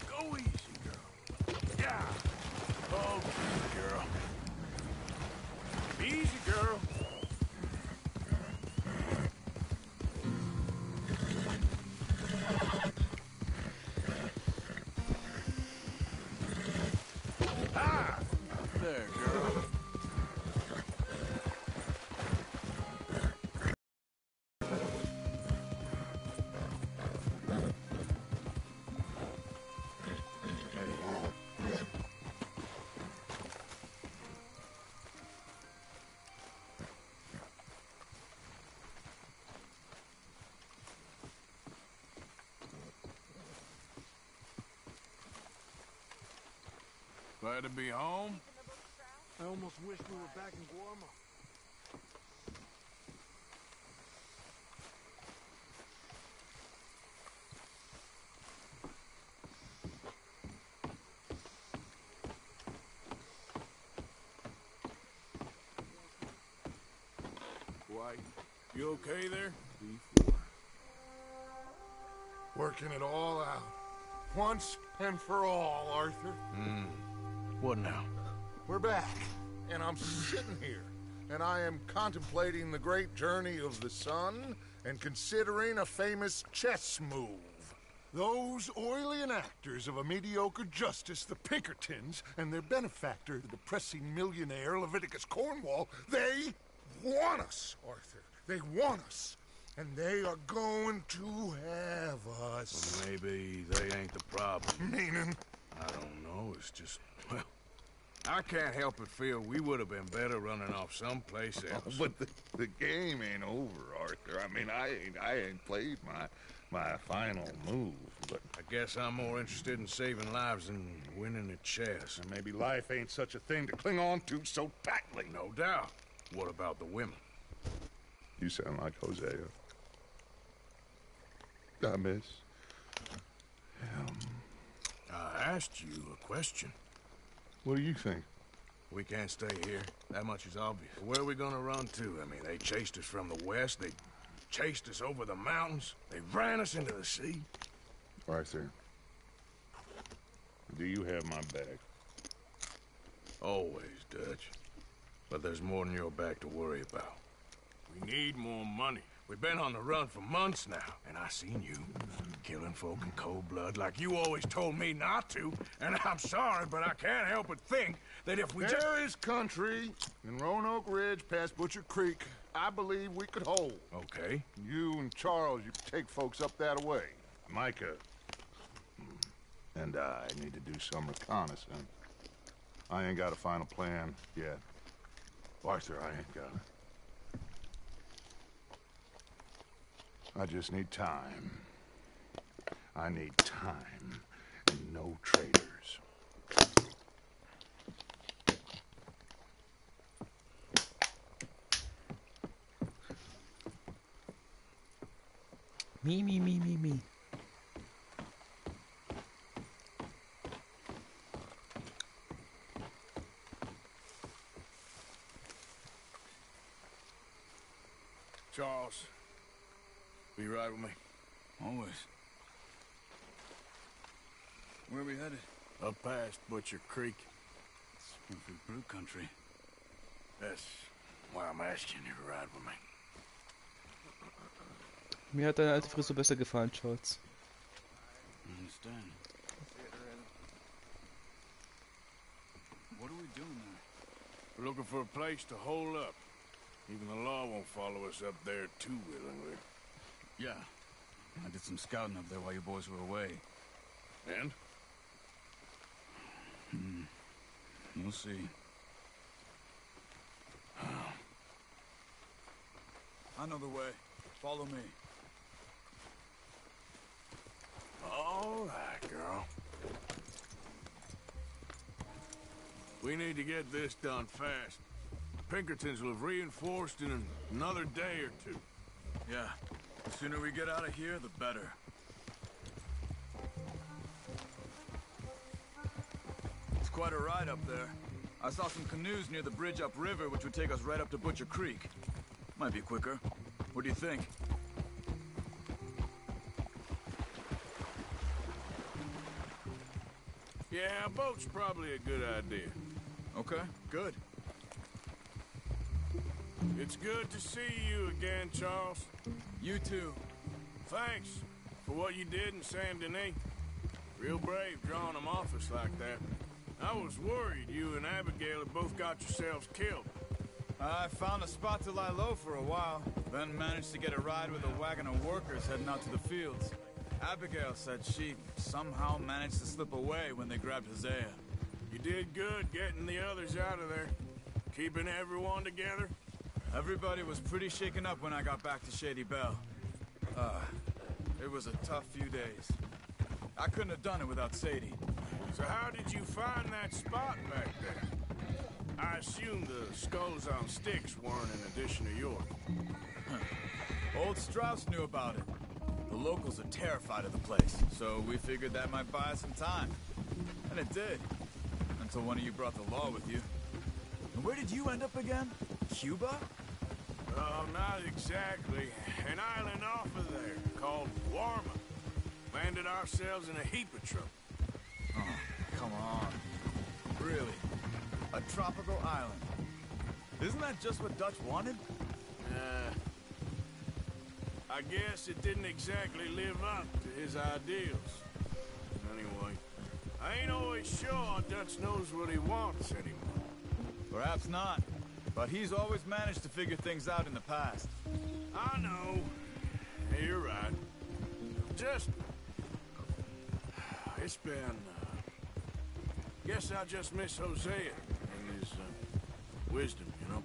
Go easy, girl. Yeah. Oh, girl. Easy, girl. Ah! There, girl. Glad to be home. I almost wish we were back in Guarma. White, you okay there? B4. Working it all out. Once and for all, Arthur. What now? We're back, and I'm sitting here, and I am contemplating the great journey of the sun and considering a famous chess move. Those oily enactors of a mediocre justice, the Pinkertons, and their benefactor, the depressing millionaire Leviticus Cornwall, they want us, Arthur. They want us. And they are going to have us. Well, maybe they ain't the problem. Meaning? I don't know. It's just, well, I can't help but feel we would have been better running off someplace else. But the game ain't over, Arthur. I mean, I ain't played my final move, but I guess I'm more interested in saving lives than winning at chess. and maybe life ain't such a thing to cling on to so tightly. No doubt. What about the women? You sound like Hosea. I miss him. I asked you a question. What do you think? We can't stay here. That much is obvious. Where are we gonna run to? I mean, they chased us from the west. They chased us over the mountains. They ran us into the sea. Arthur, do you have my back? Always, Dutch. But there's more than your back to worry about. We need more money. We've been on the run for months now, and I seen you killing folk in cold blood like you always told me not to. And I'm sorry, but I can't help but think that if we There is country in Roanoke Ridge past Butcher Creek I believe we could hold. Okay. You and Charles, you could take folks up that way. Micah and I need to do some reconnaissance. I ain't got a final plan yet. Arthur, I ain't got it. I just need time. I need time and no traitors. Me. Charles, be right with me. Always. Where are we headed? Up past Butcher Creek. Springfield Brew Country. That's why I'm asking you to ride with me. Mir hat deine alte Frisur besser gefallen, Charles. I understand. What are we doing there? We're looking for a place to hole up. Even the law won't follow us up there too willingly. Yeah. I did some scouting up there while you boys were away. And? You'll see. I know the way. Follow me. All right, girl. We need to get this done fast. Pinkertons will have reinforced in another day or two. Yeah. The sooner we get out of here, the better. It's quite a ride up there. I saw some canoes near the bridge upriver, which would take us right up to Butcher Creek. Might be quicker. What do you think? Yeah, a boat's probably a good idea. Okay, good. It's good to see you again, Charles. You too. Thanks for what you did in Saint Denis. Real brave drawing them off us like that. I was worried you and Abigail had both got yourselves killed. I found a spot to lie low for a while, then managed to get a ride with a wagon of workers heading out to the fields. Abigail said she somehow managed to slip away when they grabbed Hosea. You did good getting the others out of there. Keeping everyone together. Everybody was pretty shaken up when I got back to Shady Belle. It was a tough few days. I couldn't have done it without Sadie. So how did you find that spot back there? I assume the skulls on sticks weren't an addition of yours. Old Strauss knew about it. The locals are terrified of the place, so we figured that might buy us some time. And it did. Until one of you brought the law with you. And where did you end up again? Cuba? Oh, not exactly. An island off of there called Warma. Landed ourselves in a heap of trouble. Oh, come on. Really? A tropical island? Isn't that just what Dutch wanted? I guess it didn't exactly live up to his ideals. Anyway, I ain't always sure Dutch knows what he wants anymore. Perhaps not. But he's always managed to figure things out in the past. I know. Hey, you're right. Just... It's been... Guess I just miss Hosea and his wisdom, you know?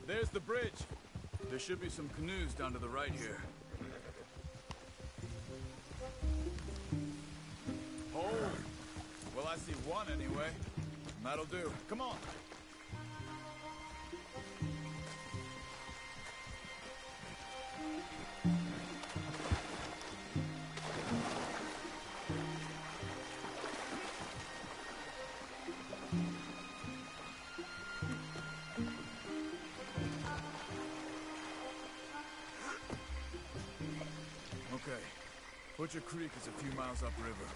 There's the bridge. There should be some canoes down to the right here. Oh! Well, I see one anyway. That'll do. Come on! Butcher Creek is a few miles upriver.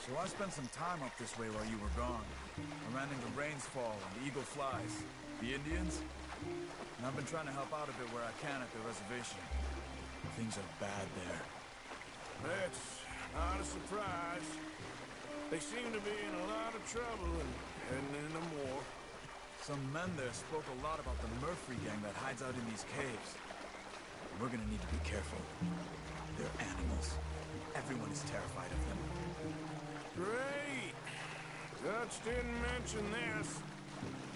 So I spent some time up this way while you were gone. I ran into Rainsfall and the Eagle Flies. The Indians? And I've been trying to help out a bit where I can at the reservation. Things are bad there. That's not a surprise. They seem to be in a lot of trouble and heading into more. Some men there spoke a lot about the Murphy gang that hides out in these caves. We're gonna need to be careful. They're animals. Everyone is terrified of them. Great! Dutch didn't mention this.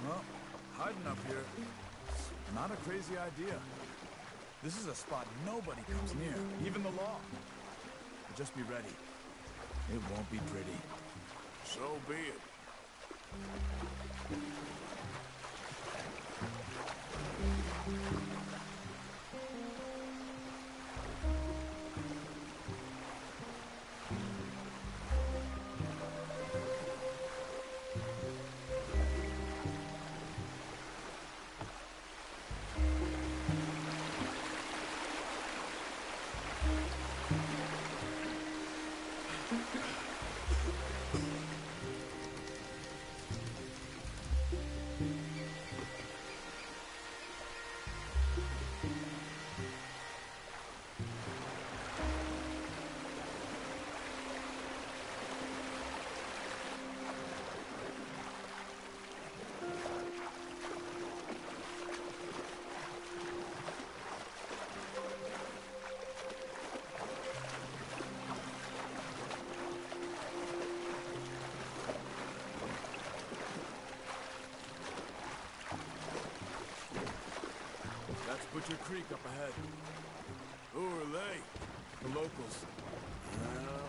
Well, hiding up here, not a crazy idea. This is a spot nobody comes near, even the law. But just be ready. It won't be pretty. So be it. Butcher Creek up ahead. Who are they? The locals. Well,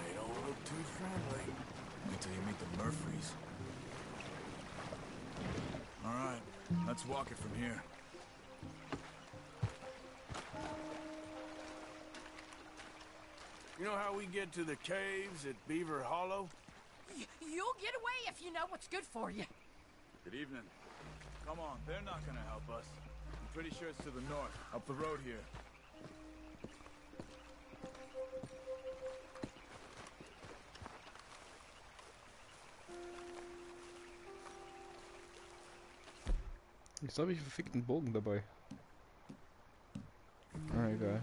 they don't look too friendly. Wait till you meet the Murphys. All right, let's walk it from here. You know how we get to the caves at Beaver Hollow? You'll get away if you know what's good for you. Good evening. Come on, they're not gonna help us. I'm pretty sure it's to the north, up the road here. Jetzt habe ich einen verfickten Bogen dabei. Ah, egal.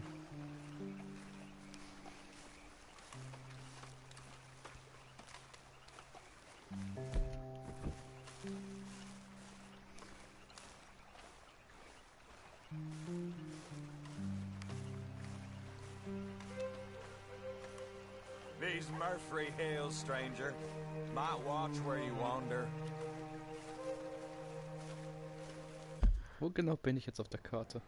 These Murfree Hills, stranger. Might watch where you wander. Wo genau bin ich jetzt auf der Karte?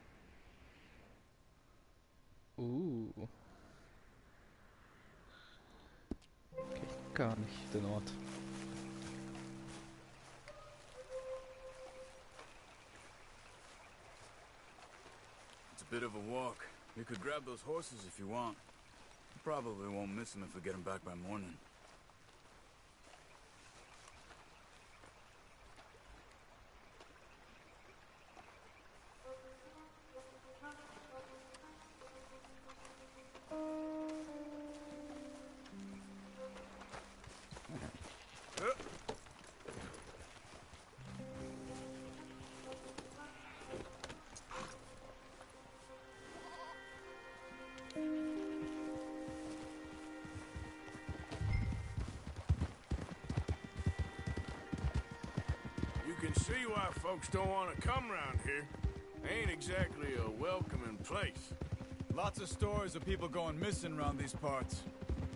Okay, gar nicht den Ort. It's a bit of a walk. You could grab those horses if you want. Probably won't miss them if we get them back by morning. You can see why folks don't want to come around here. Ain't exactly a welcoming place. Lots of stories of people going missing around these parts.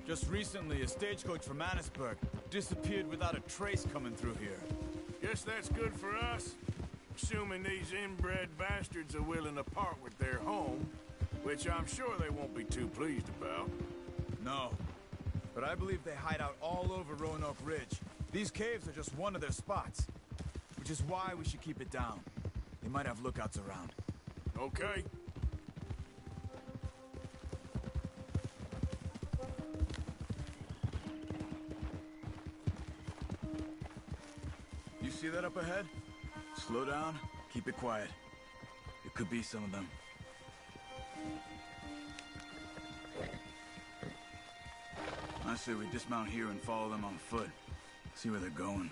Just recently, a stagecoach from Annisburg disappeared without a trace coming through here. Guess that's good for us. Assuming these inbred bastards are willing to part with their home, which I'm sure they won't be too pleased about. No. But I believe they hide out all over Roanoke Ridge. These caves are just one of their spots. Which is why we should keep it down. They might have lookouts around. Okay. You see that up ahead? Slow down, keep it quiet. It could be some of them. I say we dismount here and follow them on foot. See where they're going.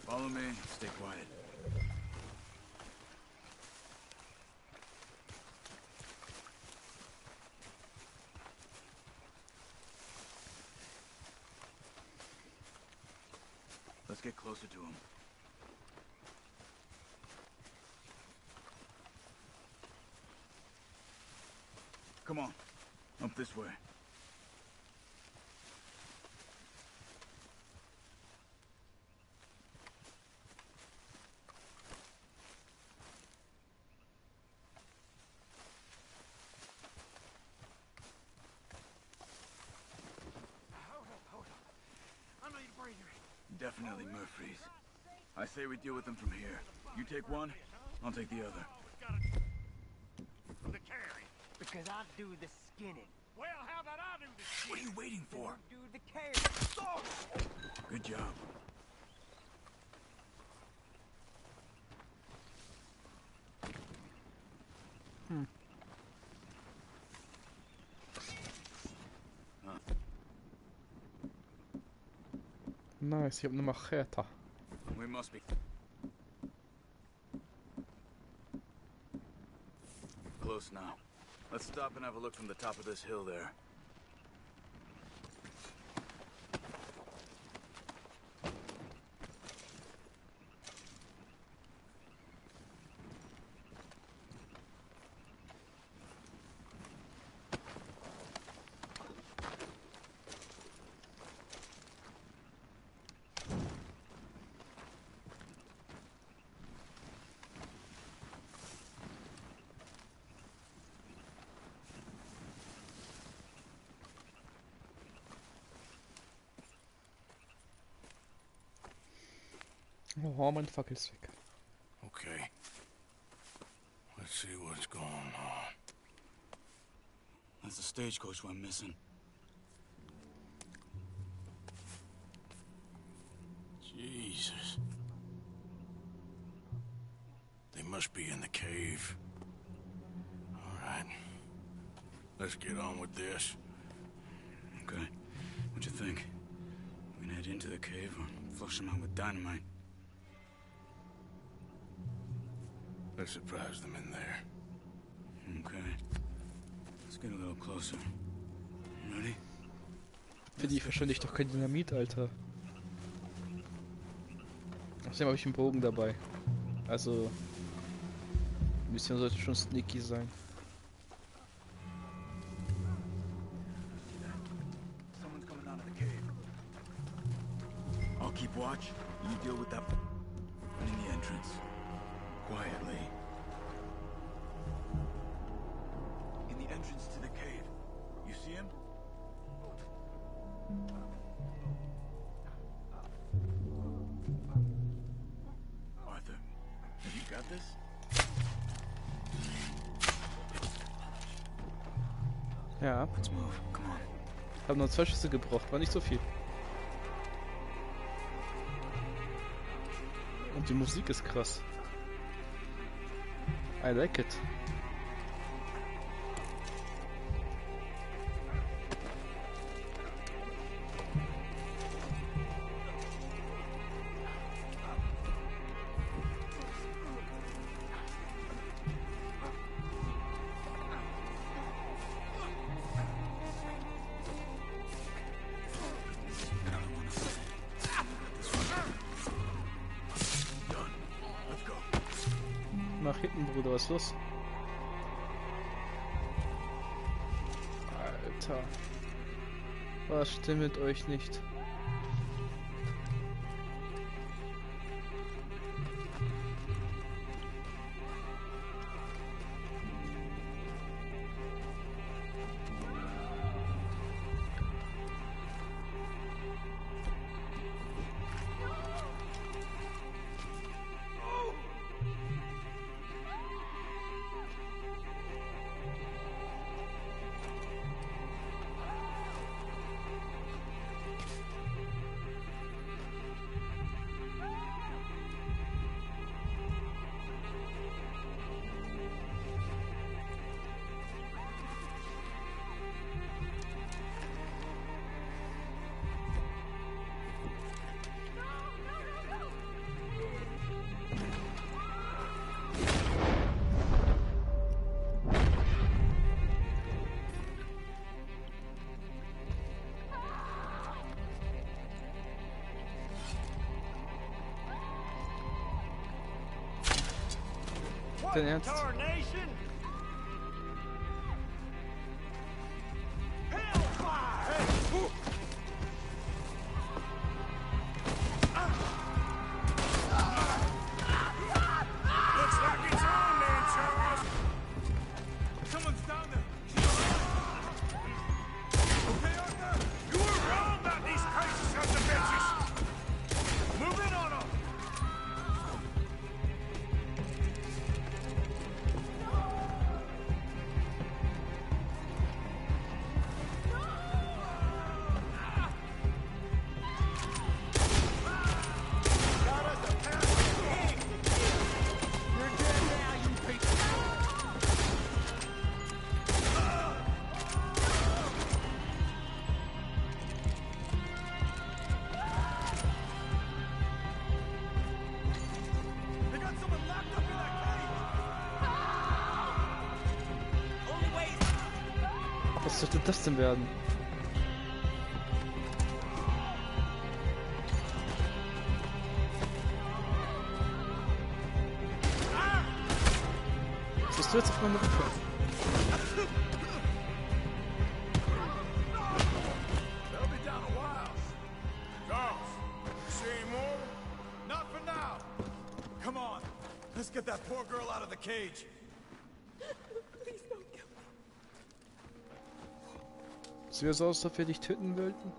Follow me, stay quiet. Let's get closer to him. Come on, up this way. Definitely Murfrees. I say we deal with them from here. You take one, I'll take the other. The carry. Because I do the skinning. Well, how about I do the shit? What are you waiting for? Do the carry. Good job. Nice, ich habe eine Machete. We must be close now. Let's stop and have a look from the top of this hill there. Oh, mein Fackel ist weg. Okay. Let's see what's going on. That's the stagecoach we're missing. Jesus. They must be in the cave. All right. Let's get on with this. Okay. What you think? We can head into the cave or flush them out with dynamite? Let's surprise them in there. Okay. Let's get a little closer. Ready? Für die verschwende ich doch kein Dynamit, Alter. Außerdem habe ich einen Bogen dabei. Also... Mission sollte schon sneaky sein. Someone's coming out of the cave. I'll keep watch. You deal with that. In the entrance. Quietly. In the entrance to the cave. You see him? Arthur, have you got this? Ja. Hab nur 2 Schüsse gebraucht, war nicht so viel. Und die Musik ist krass. I like it. Nach hinten, Bruder, was ist los? Alter. Was stimmt mit euch nicht? Dein Ernst? Was sollte das denn werden? Was bist du jetzt auf meinem Rücken? Let's get that poor girl out of the cage. Please don't kill me. Sieht mir so aus, als ob wir dich töten wollten.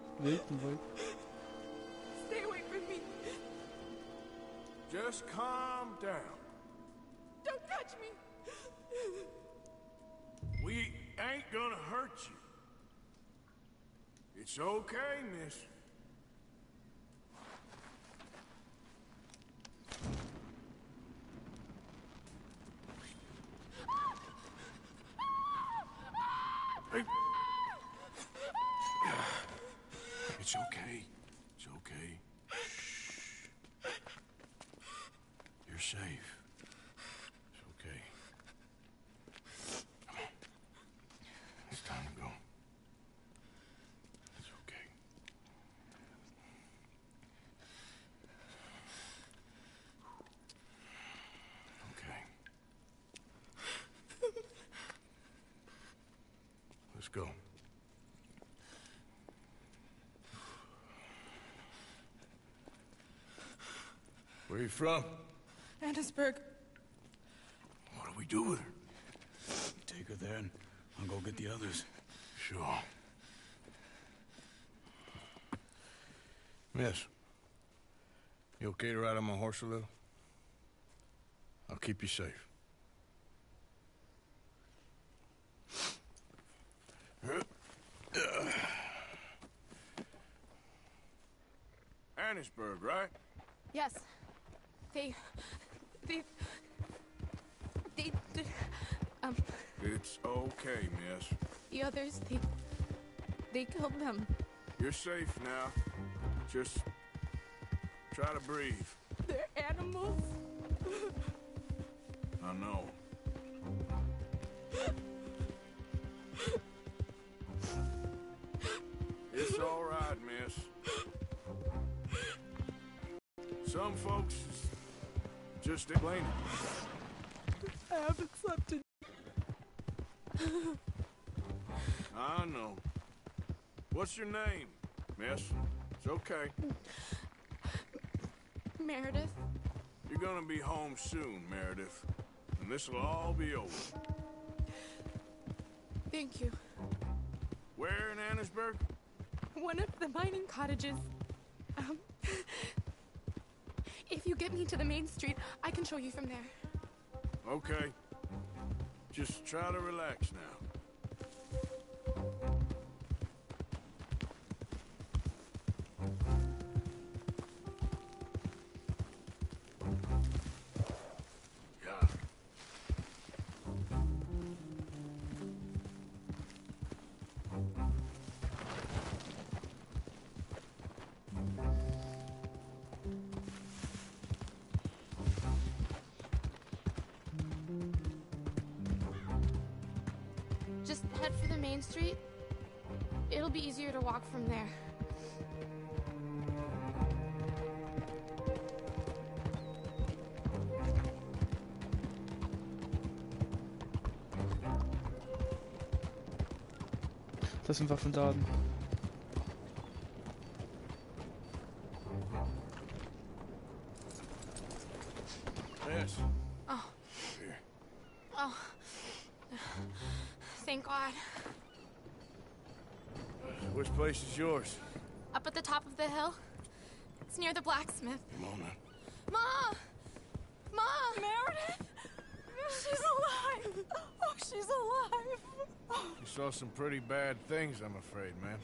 Stay away from me. Just calm down. Don't touch me. We ain't gonna hurt aren't you? It's okay, miss. Hey. It's okay. It's okay. Shh. You're safe. It's okay. Come on. It's time to go. It's okay. Okay. Let's go. Where are you from? Annesburg. What do we do with her? Take her there and I'll go get the others. Sure. Miss, you okay to ride on my horse a little? I'll keep you safe. Annesburg, right? Yes. They... It's okay, miss. The others, they killed them. You're safe now. Just try to breathe. They're animals. I know. It's all right, miss. Some folks just explain it. I haven't slept in... I know. What's your name, miss? It's okay. Meredith. You're gonna be home soon, Meredith. And this'll all be over. Thank you. Where in Annesburg? One of the mining cottages. If you get me to the main street, I can show you from there. Okay. Just try to relax now. Yeah. Just head for the main street. It'll be easier to walk from there. Das sind Waffenladen. Yes. Oh. Here. Oh. Thank God. Which place is yours? Up at the top of the hill. It's near the blacksmith. Come on now. Ma! Ma! Meredith! She's alive! Oh, she's alive! You saw some pretty bad things, I'm afraid, man.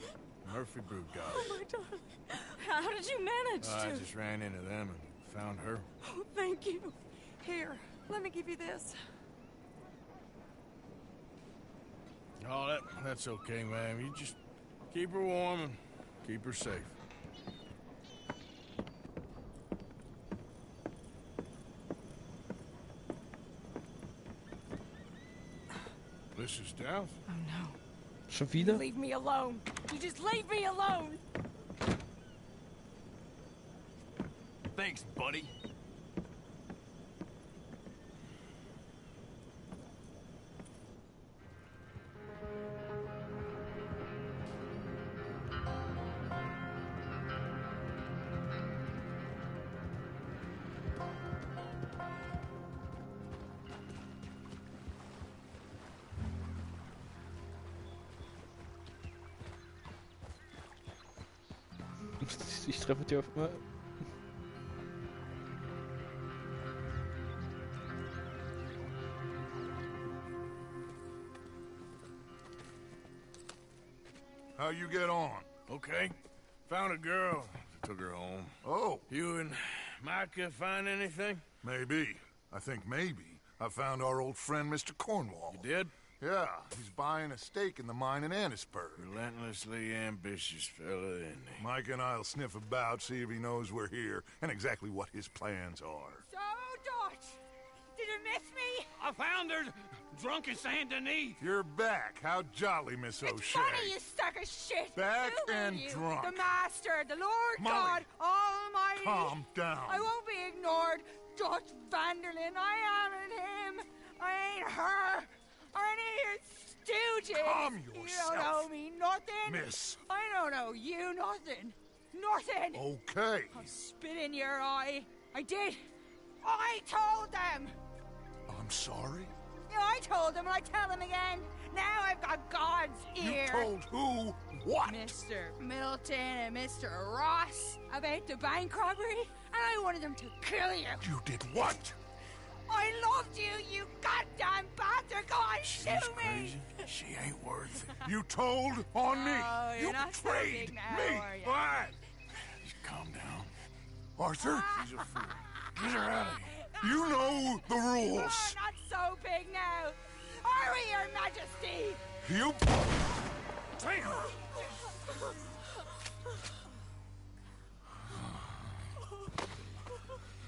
Murphy Brood got Oh, it. my darling. How did you manage I to... just ran into them and found her. Oh, thank you. Here, let me give you this. Oh, that's okay, man. You just keep her warm and keep her safe. This is down. Oh, no. Schon wieder? You leave me alone. You just leave me alone. Thanks, buddy. Ich treffe die auf immer. How you get on? Okay. Found a girl. Took her home. Oh. You and Micah find anything? Maybe. I think maybe. I found our old friend, Mr. Cornwall. You did? Yeah, he's buying a stake in the mine in Annisburg. Relentlessly ambitious fella, isn't he? Mike and I'll sniff about, see if he knows we're here, and exactly what his plans are. So, Dutch, did you miss me? I found her drunk in Saint Denis. You're back. How jolly, Miss O'Shea. It's funny, you sack of shit. Back Who and are you? drunk. The Master, the Lord Molly, God Almighty. calm down. I won't be ignored. Dutch Vanderlyn, I am him. I ain't her. Or any of your stooges. Calm You yourself. don't owe me nothing. Miss. I don't owe you nothing. Nothing. Okay. I'll spit in your eye. I did. I told them. I'm sorry? Yeah, I told them and I tell them again. Now I've got God's ear. You told who what? Mr. Milton and Mr. Ross about the bank robbery, and I wanted them to kill you. You did what? I loved you, you goddamn bastard! Go on, shoot me! She ain't worth it. You told on me. Oh, you're You not so betrayed big now, me. are you? What? Just calm down. Arthur? She's a fool. Get her out of here. You know the rules. Oh, not so big now. Are we, Your Majesty? You...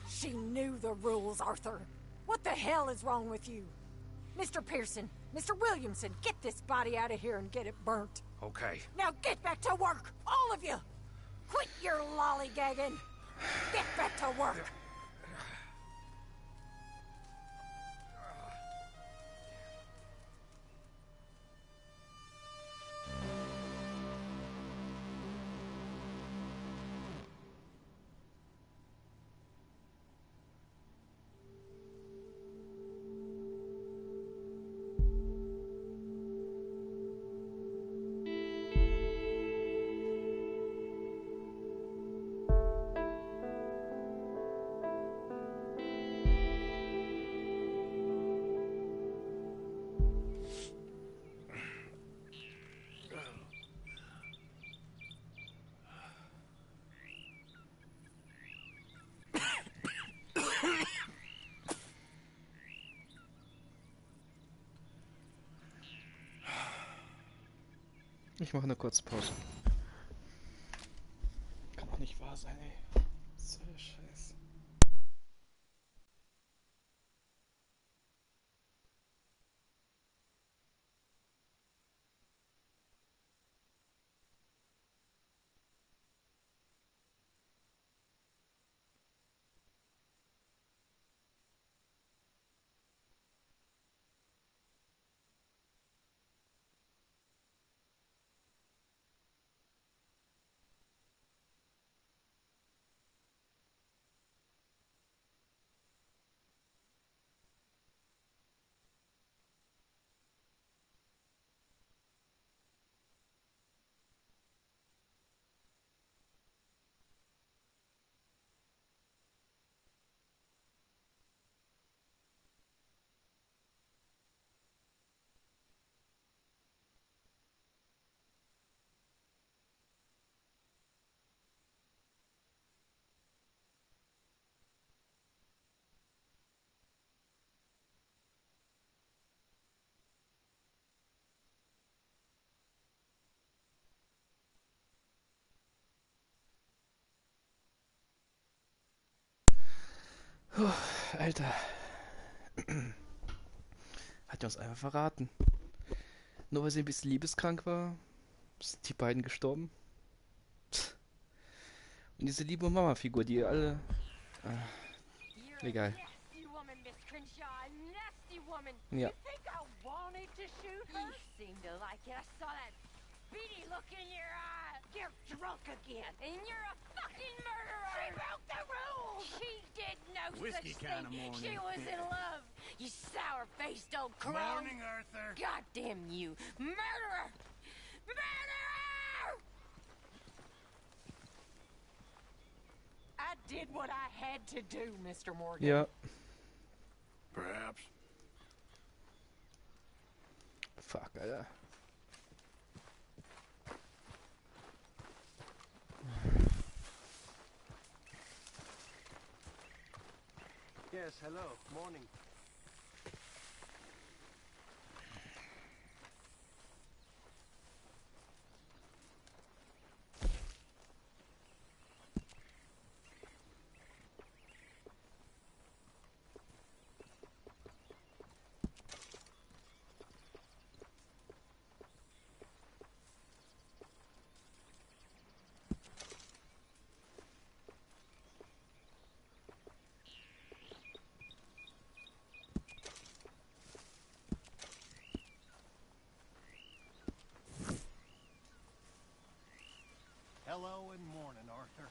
She knew the rules, Arthur. What the hell is wrong with you? Mr. Pearson, Mr. Williamson, get this body out of here and get it burnt. Okay. Now get back to work, all of you! Quit your lollygagging! Get back to work! Ich mache eine kurze Pause. Kann doch nicht wahr sein, ey. Was soll der Scheiß? Puh, Alter. Hat er uns einfach verraten. Nur weil sie ein bisschen liebeskrank war, sind die beiden gestorben. Und diese liebe Mama-Figur, die alle... egal. Ja. Beady look in your eye. You're drunk again, and you're a fucking murderer. She broke the rules. She did no Whiskey such kind of thing. morning. She was in love. You sour-faced old crone. Morning, Arthur. Goddamn you, murderer! Murderer! I did what I had to do, Mr. Morgan. Ja. Perhaps. Fuck, Alter. Yes, hello. Morning. Hello and morning, Arthur.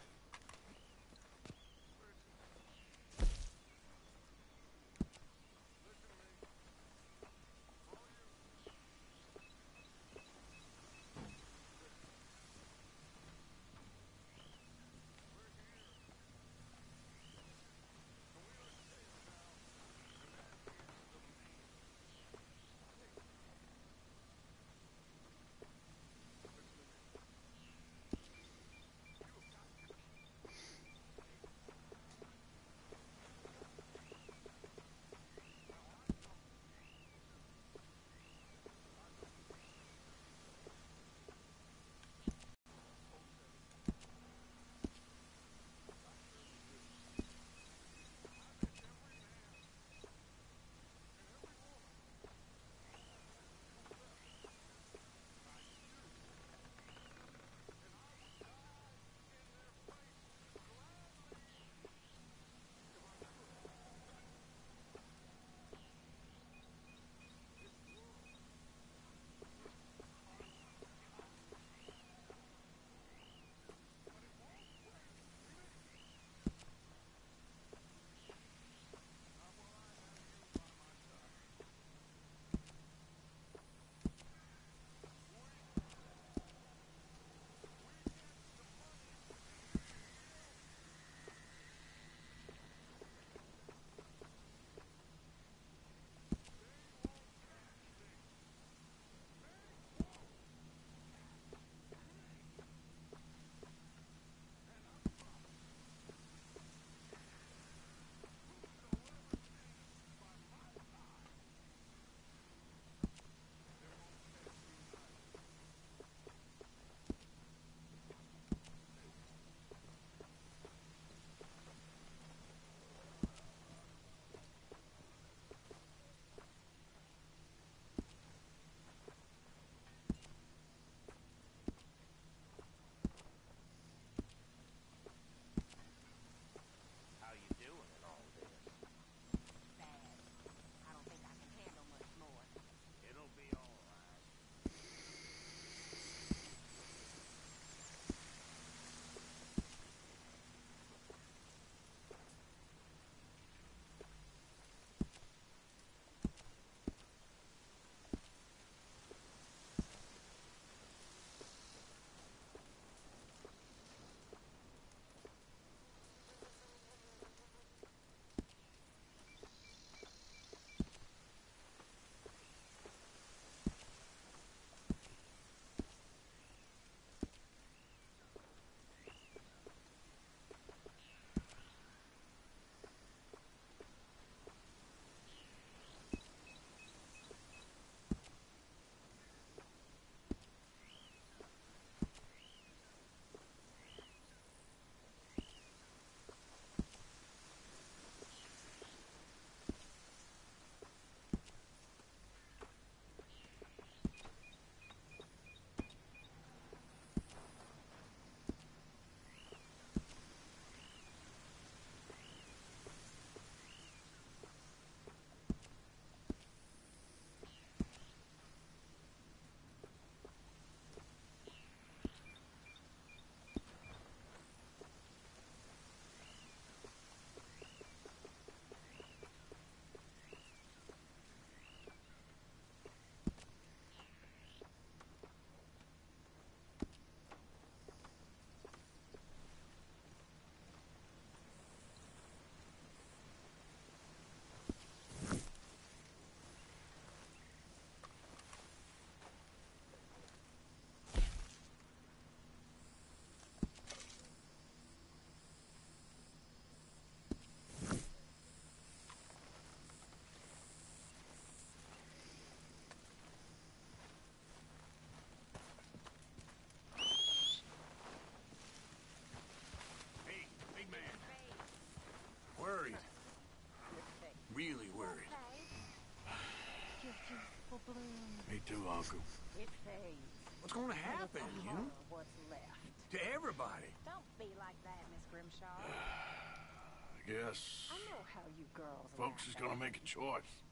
Me too, Uncle. It fades. What's gonna happen, you? What's left? To everybody. Don't be like that, Miss Grimshaw. I guess I know how you girls folks is gonna make a choice.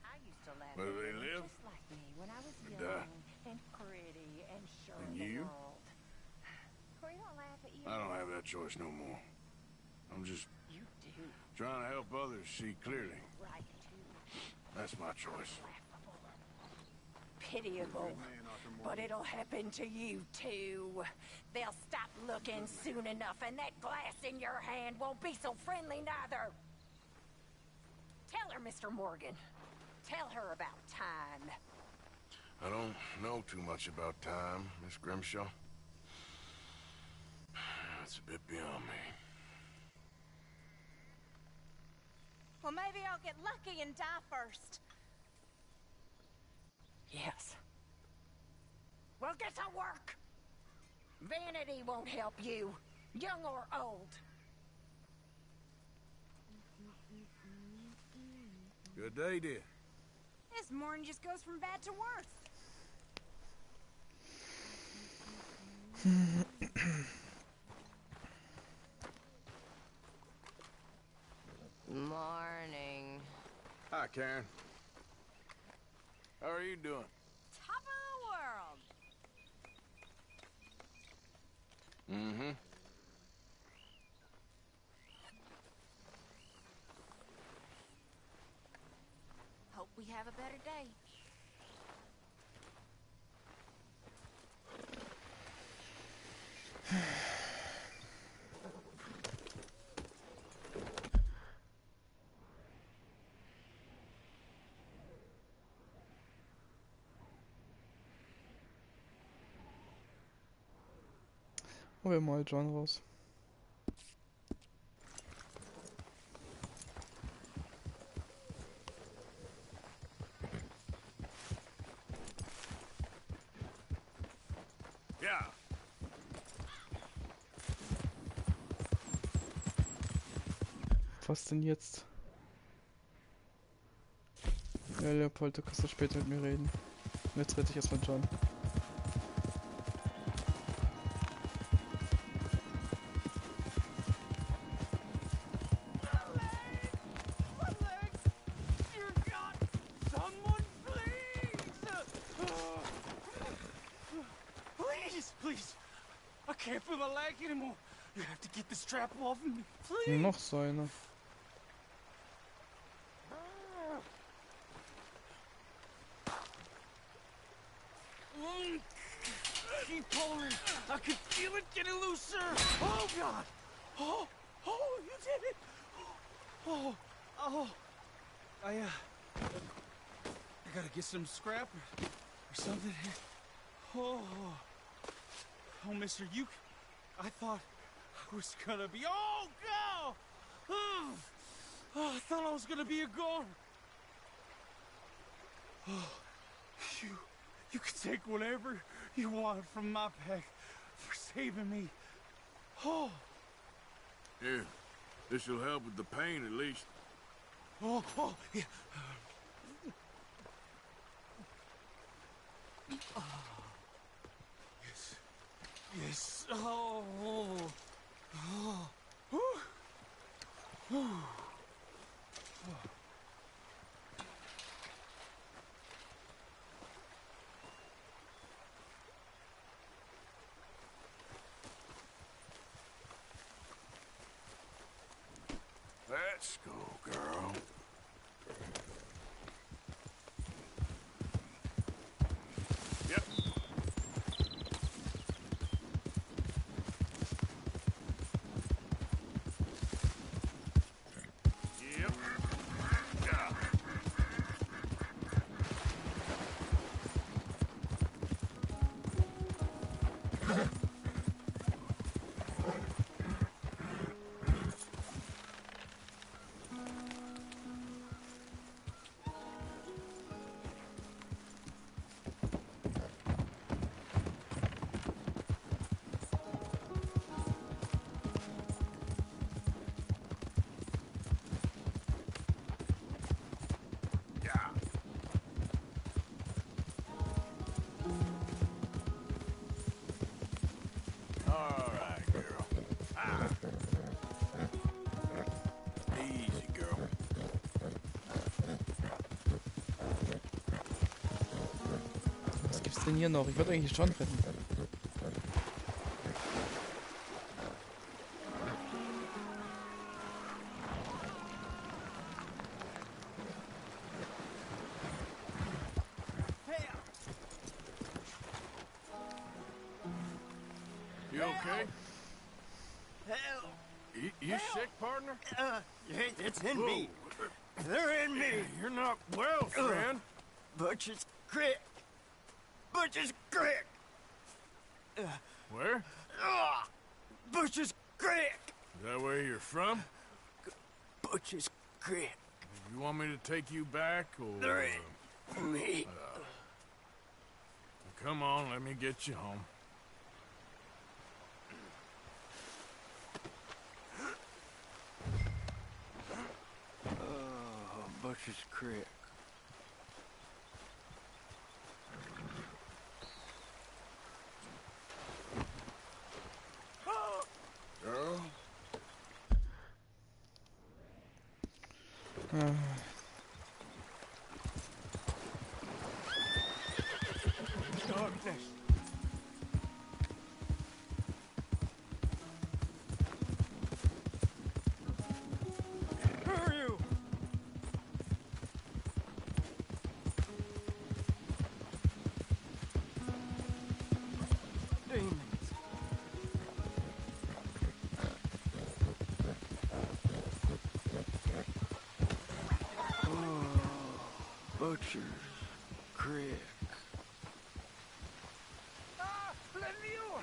I used to laugh Where at they them live? just like me when I was And, young and pretty and sure and of the you? world. We don't laugh at you. I don't have that choice no more. I'm just You do. trying to help others see clearly. Right, too. That's my choice. Pitiable. But it'll happen to you, too. They'll stop looking soon enough, and that glass in your hand won't be so friendly neither. Tell her, Mr. Morgan. Tell her about time. I don't know too much about time, Miss Grimshaw. That's a bit beyond me. Well, maybe I'll get lucky and die first. Yes. Well, get to work. Vanity won't help you, young or old. Good day, dear. This morning just goes from bad to worse. Morning. Hi, Karen. How are you doing? Top of the world. Mm-hmm. Hope we have a better day. Holen wir mal John raus. Ja. Was denn jetzt? Ja, Leopold, du kannst doch später mit mir reden. Und jetzt rette ich erstmal John. Please. I can't feel my leg anymore. You have to get this strap off of me, please. Noch so einer. Keep pulling. I can feel it getting looser. Oh, God. Oh, you did it. I gotta get some scrap or something. Oh, mister, I thought I was gonna be, God! Oh, I thought I was gonna be a goner. Oh, you can take whatever you want from my pack for saving me. Oh. Here, this'll help with the pain at least. Oh, yeah. Yes. Oh. Let's go, girl. Yep. Yep. Yeah. denn hier noch? Ich wollte eigentlich John retten. You okay? Hell. You sick, partner? It's in me. They're in me. You're not well, friend. Butcher's Creek. Butcher's Creek. Where? Butcher's Creek. Is that where you're from? Butcher's Creek. You want me to take you back, or... They're in me. Come on, let me get you home. Butcher's Creek. Girl? Darkness. Who are you? Demons. Butcher's Creek. Ah, Lemieux!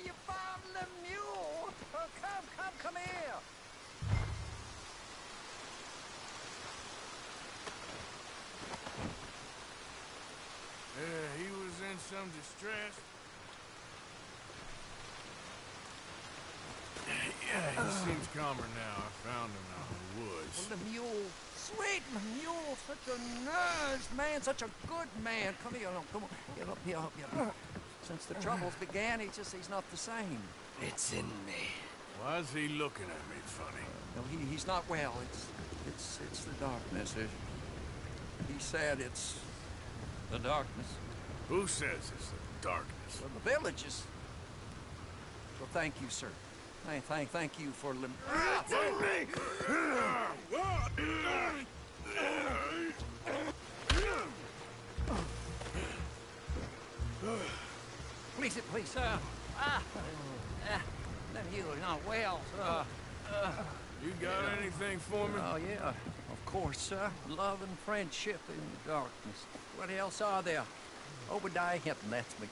You found Lemieux! Oh, come here! Yeah, he was in some distress. Yeah, he seems calmer now. I found him out in the woods. Well, Lemieux, sweet Lemieux, such a nice man, such a good man. Come here, no, come on, get up here, Since the troubles began, he's not the same. It's in me. Why is he looking at me funny? No, he's not well. It's the darkness. He said it's the darkness. Who says it's the darkness? Well, the villages. Well, thank you, sir. Thank you for It's in me! Please, Lemieux, not well, sir. You got anything for me? Oh, yeah, of course, sir. Love and friendship in the darkness. What else are there? Obadiah Hinton, that's me.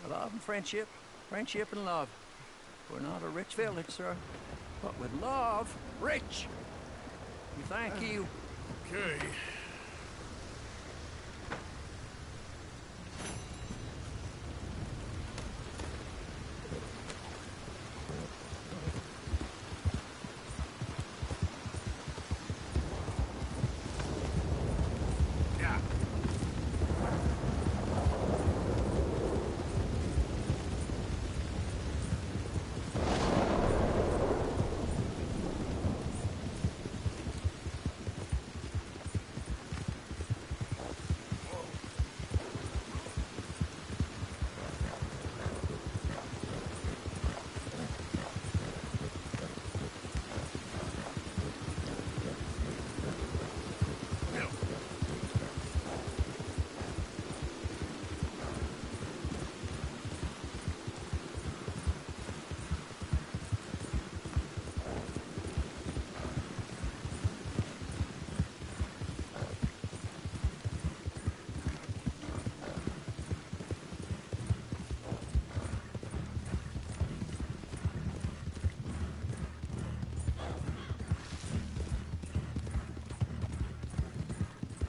Love and friendship and love. We're not a rich village, sir, but with love, rich. Thank you. Okay.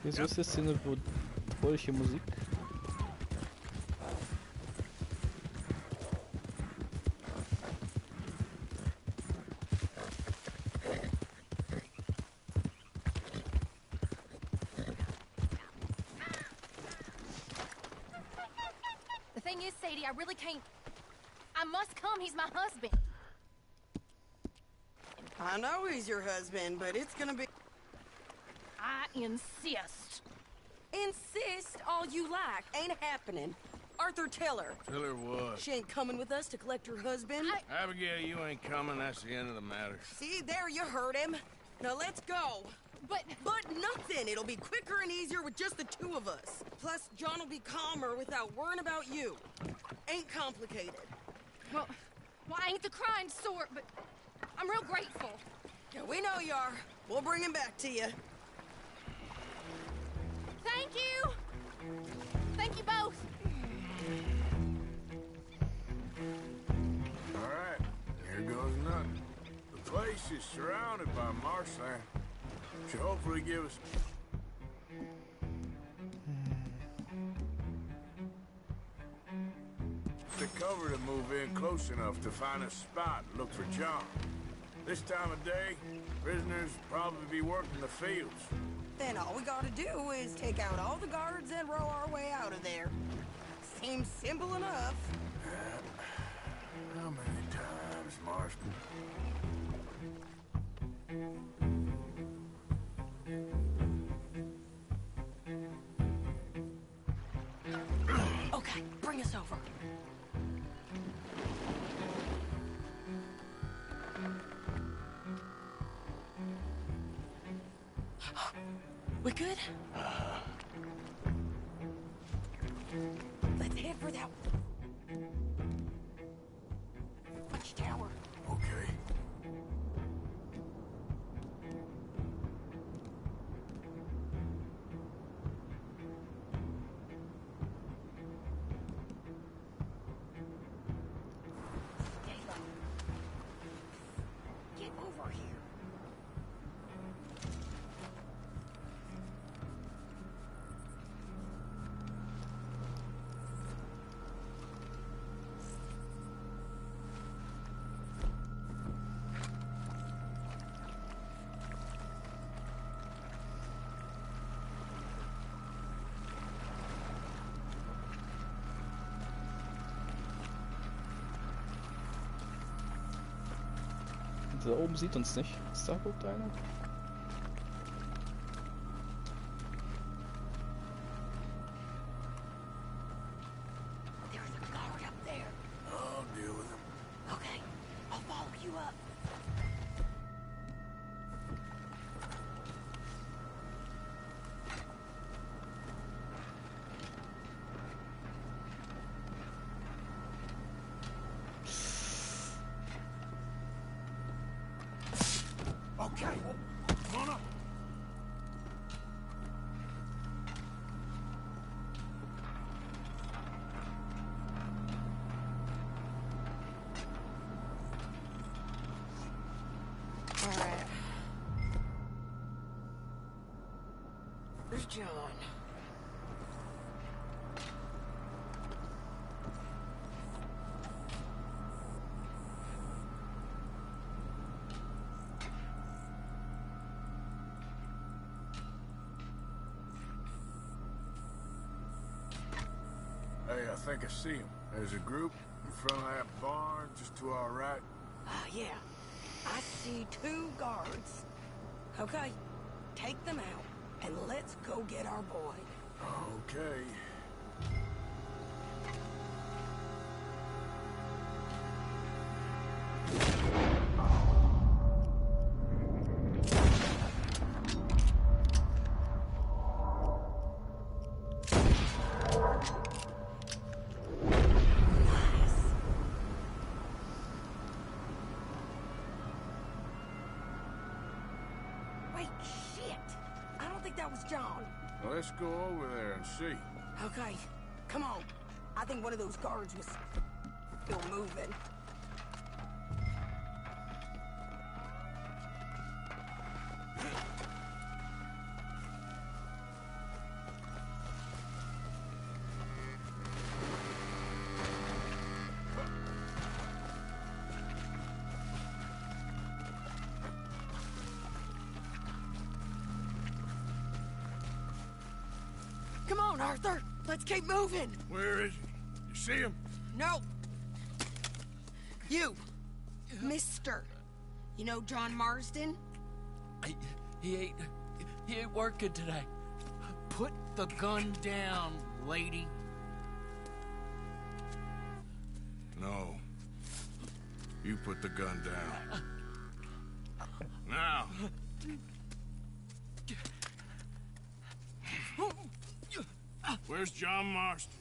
Wieso ist das Szene, wo fröhliche Musik? The thing is, Sadie, I really can't. I must come. He's my husband. I know he's your husband, but it's gonna be... I insist. Insist all you like. Ain't happening. Arthur, tell her. Tell her what? She ain't coming with us to collect her husband. Abigail, you ain't coming. That's the end of the matter. See, there you heard him. Now let's go. But nothing. It'll be quicker and easier with just the two of us. Plus, John will be calmer without worrying about you. Ain't complicated. Well, I ain't the crying sort, but I'm real grateful. Yeah, we know you are. We'll bring him back to you. Thank you! Thank you both! All right, here goes nothing. The place is surrounded by marshland. Should hopefully give us... the cover to move in close enough to find a spot and look for John. This time of day, prisoners probably be working the fields. Then all we gotta do is take out all the guards and row our way out of there. Seems simple enough. How many times, Marston? Okay, bring us over. We good? Let's head for that watchtower. Okay. Get over here. Da oben sieht uns nicht. Ist da guckt einer? There's a guard up there. I'll deal with him. Okay, I'll follow you up. Okay, come on up. All right. There's John. Hey, I think I see him. There's a group in front of that barn just to our right. Yeah. I see 2 guards. Okay, take them out, and let's go get our boy. Okay. Wait, shit! I don't think that was John. Well, let's go over there and see. Okay, come on. I think one of those guards was still moving. Come on, Arthur. Let's keep moving. Where is he? You see him? No. You. Mister. You know John Marsden? He ain't working today. Put the gun down, lady. No. You put the gun down. Now. Where's John Marston?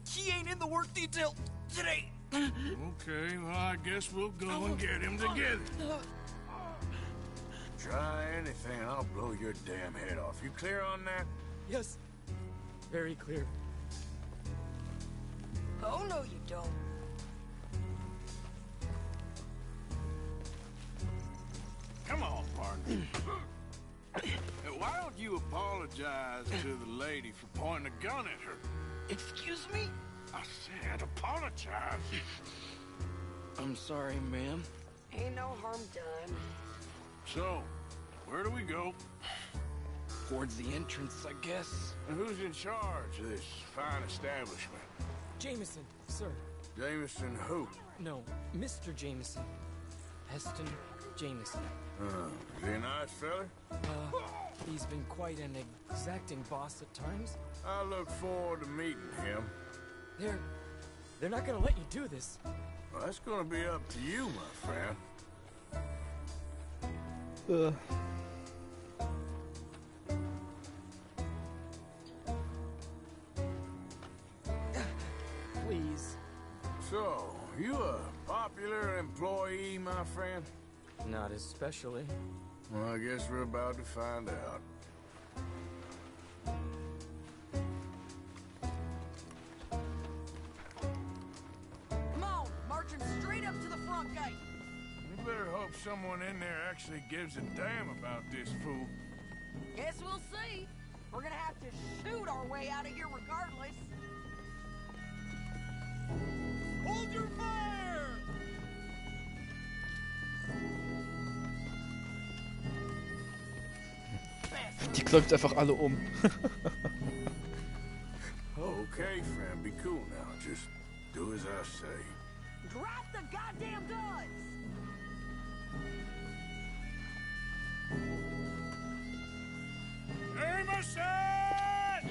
He ain't in the work detail today. Okay, well, I guess we'll go and get him together. Try anything, I'll blow your damn head off. You clear on that? Yes. Very clear. Oh, no, you don't. Come on, partner. Why don't you apologize to the lady for pointing a gun at her? Excuse me? I said apologize. I'm sorry, ma'am. Ain't no harm done. So, where do we go? Towards the entrance, I guess. And who's in charge of this fine establishment? Jameson, sir. Jameson who? No, Mr. Jameson. Heston Jameson. Is he a nice fella? He's been quite an exacting boss at times. I look forward to meeting him. They're not gonna let you do this. Well, that's gonna be up to you, my friend. Please. So, you a popular employee, my friend? Not especially. Well, I guess we're about to find out. Come on, marching straight up to the front gate. You better hope someone in there actually gives a damn about this fool. Guess we'll see. We're gonna have to shoot our way out of here regardless. Hold your fire! Die klopft einfach alle um. Okay, friend, be cool now. Just do as I say. Drop the goddamn guns! Jameson!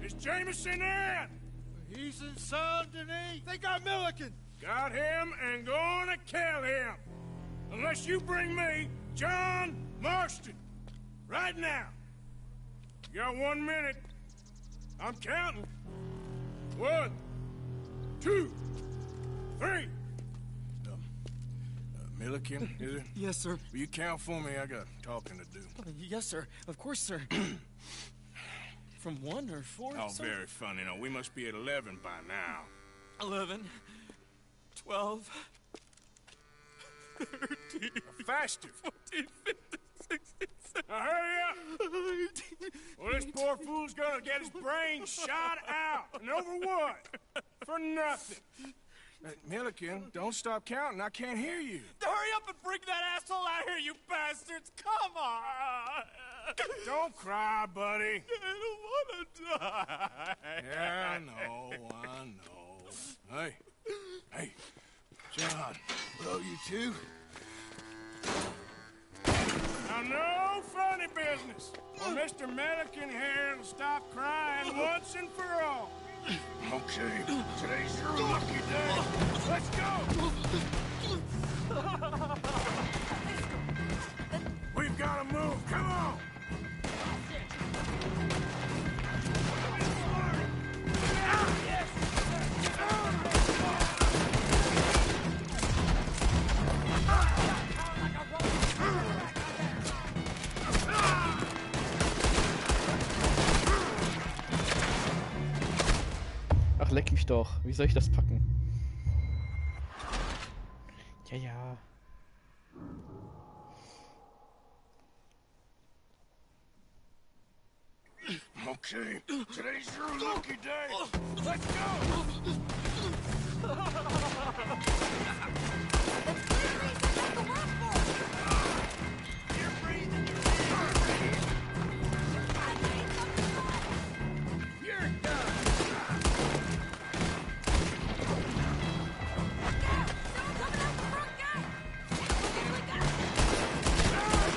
Is Jameson in? He's in Saint Denis. They got Milliken. Got him and gonna kill him. Unless you bring me John Marston. Right now. You got 1 minute. I'm counting. 1, 2, 3. Milliken, is it? Yes, sir. Will you count for me? I got talking to do. Yes, sir. Of course, sir. From 1 or 4? Oh, sir? very funny. No, we must be at 11 by now. 11, 12, 13, faster. 14, 15, 16, 17. Now hurry up! Well, this poor fool's gonna get his brains shot out. And over what? For nothing. Milliken, don't stop counting. I can't hear you. Hurry up and bring that asshole out here, you bastards! Come on! Don't cry, buddy. I don't want to die. Yeah, I know. Hey, John. Hello, you two. Now, no funny business. Or Mr. Milliken here will stop crying once and for all. Okay, today's your lucky day. Let's go! We've got to move. Come on! Ach, leck mich doch. Wie soll ich das packen? Ja. Okay, today's your lucky day. Let's go! You're breathing. You're done.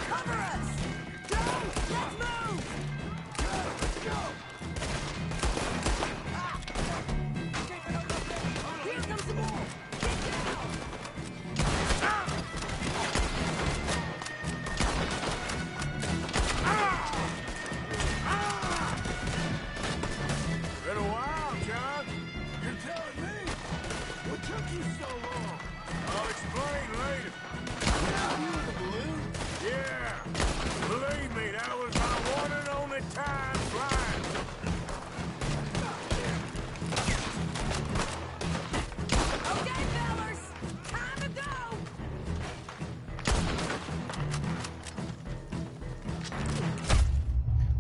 Cover us! Go! Let's move!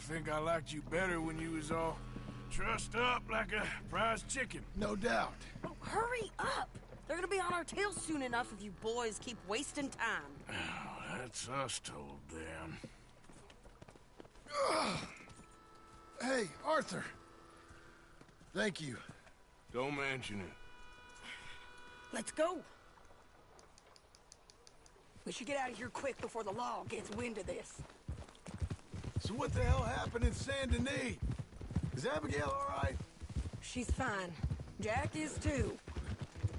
think I liked you better when you was all trussed up like a prize chicken. No doubt. Oh, hurry up! They're gonna be on our tails soon enough if you boys keep wasting time. Oh, that's us told them. Hey, Arthur. Thank you. Don't mention it. Let's go. We should get out of here quick before the law gets wind of this. So what the hell happened in Saint Denis? Is Abigail all right? She's fine. Jack is too.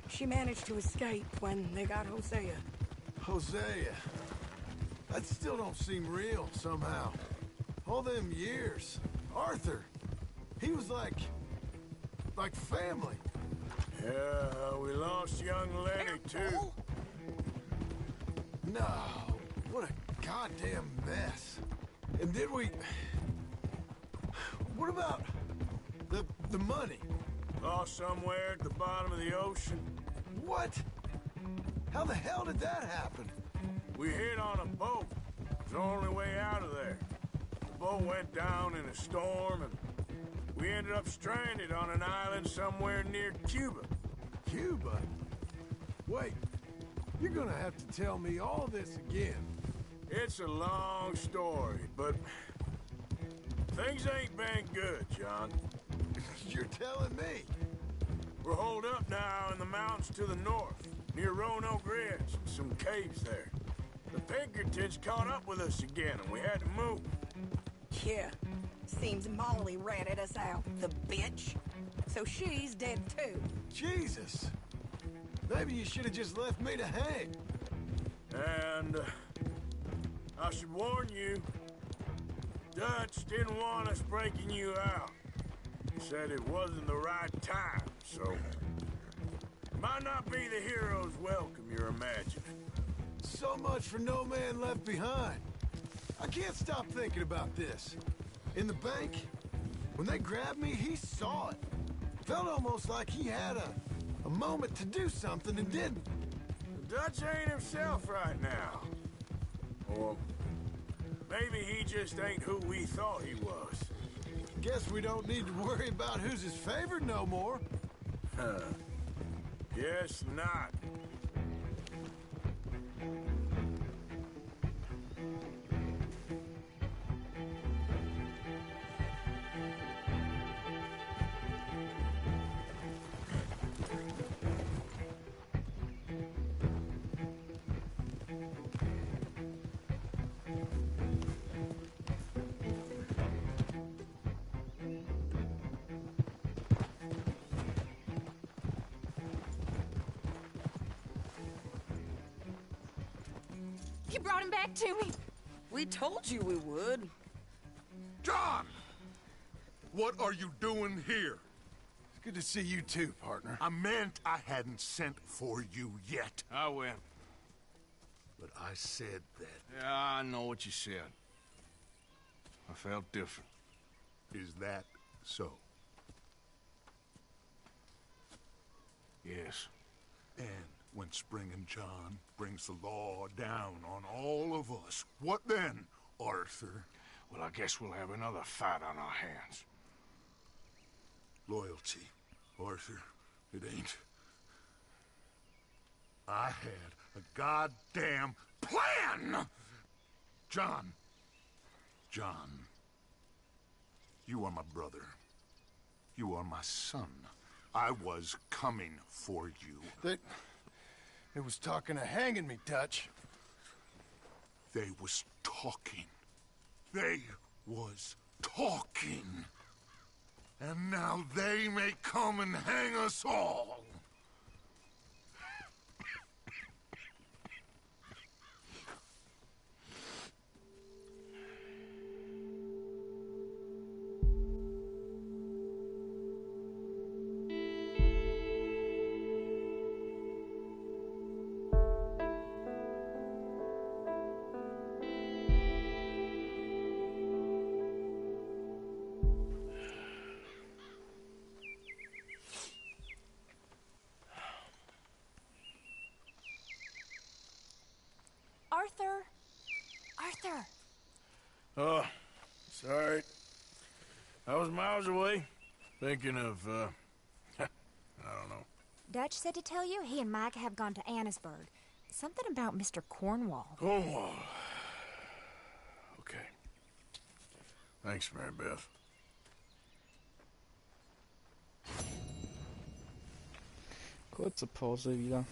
She managed to escape when they got Hosea. Hosea. That still don't seem real, somehow. All them years. Arthur. He was like family. Yeah, we lost young Lenny, too. No. What a goddamn mess. And did we... What about the money? Lost somewhere at the bottom of the ocean. What? How the hell did that happen? We hit on a boat. It was the only way out of there. The boat went down in a storm, and we ended up stranded on an island somewhere near Cuba. Cuba? Wait, you're gonna have to tell me all this again. It's a long story, but things ain't been good, John. You're telling me? We're holed up now in the mountains to the north, near Roanoke Ridge, and some caves there. The Pinkertons caught up with us again, and we had to move. Yeah, seems Molly ratted us out, the bitch. So she's dead too. Jesus! Maybe you should have just left me to hang. And I should warn you, Dutch didn't want us breaking you out. He said it wasn't the right time, so... Might not be the hero's welcome you're imagining. So much for no man left behind. I can't stop thinking about this. In the bank, when they grabbed me, he saw it. Felt almost like he had a moment to do something and didn't. Dutch ain't himself right now. Or maybe he just ain't who we thought he was. Guess we don't need to worry about who's his favorite no more. Huh. Guess not. You brought him back to me. We told you we would. John! What are you doing here? It's good to see you too, partner. I meant I hadn't sent for you yet. I went. But I said that. Yeah, I know what you said. I felt different. Is that so? Yes. And when Spring and John brings the law down on all of us, what then, Arthur? Well, I guess we'll have another fight on our hands. Loyalty, Arthur, it ain't. I had a goddamn plan! John, you are my brother. You are my son. I was coming for you. They was talking of hanging me, Dutch. They was talking. They was talking. And now they may come and hang us all. Arthur. Sorry. I was miles away, thinking of, I don't know. Dutch said to tell you he and Mike have gone to Annisburg. Something about Mr. Cornwall. Cornwall. Okay. Thanks, Mary Beth. Kurze Pause wieder.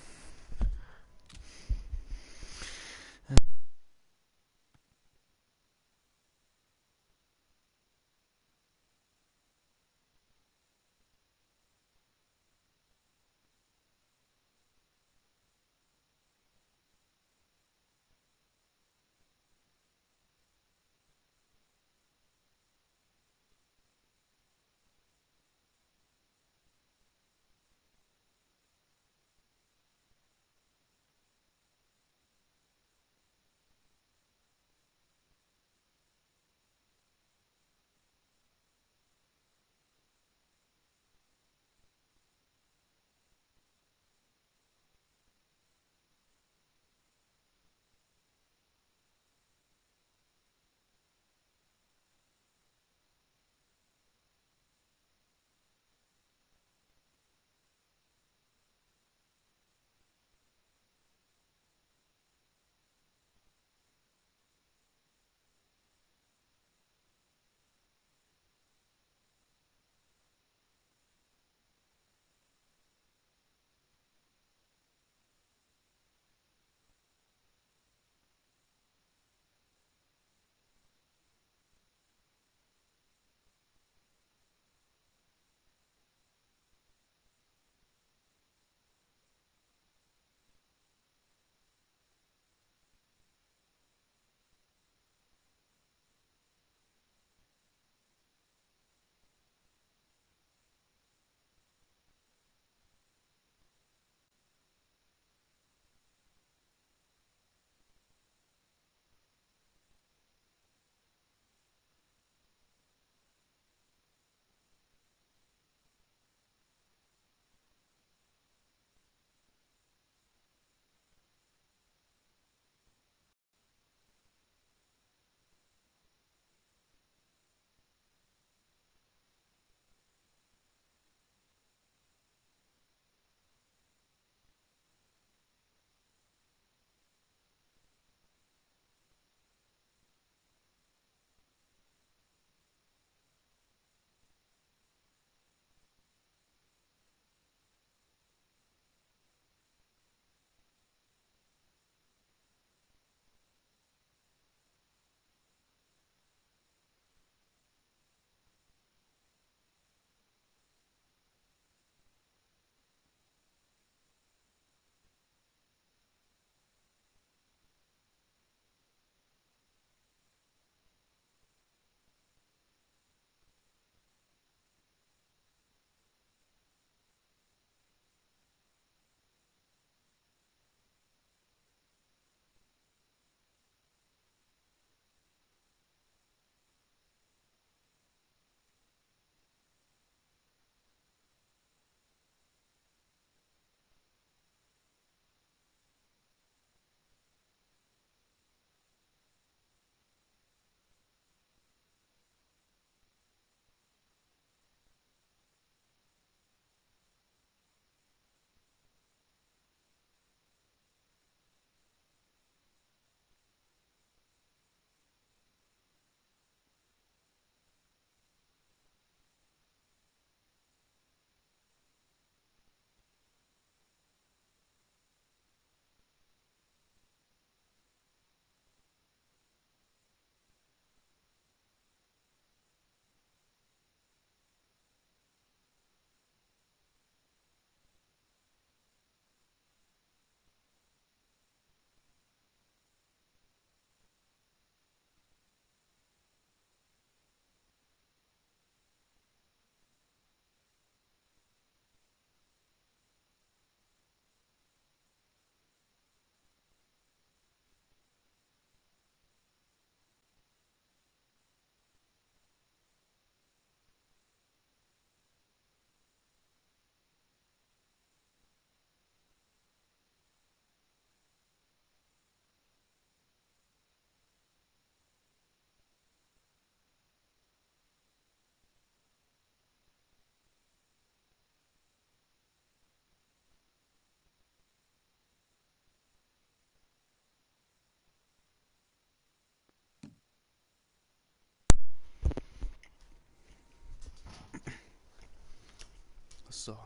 So.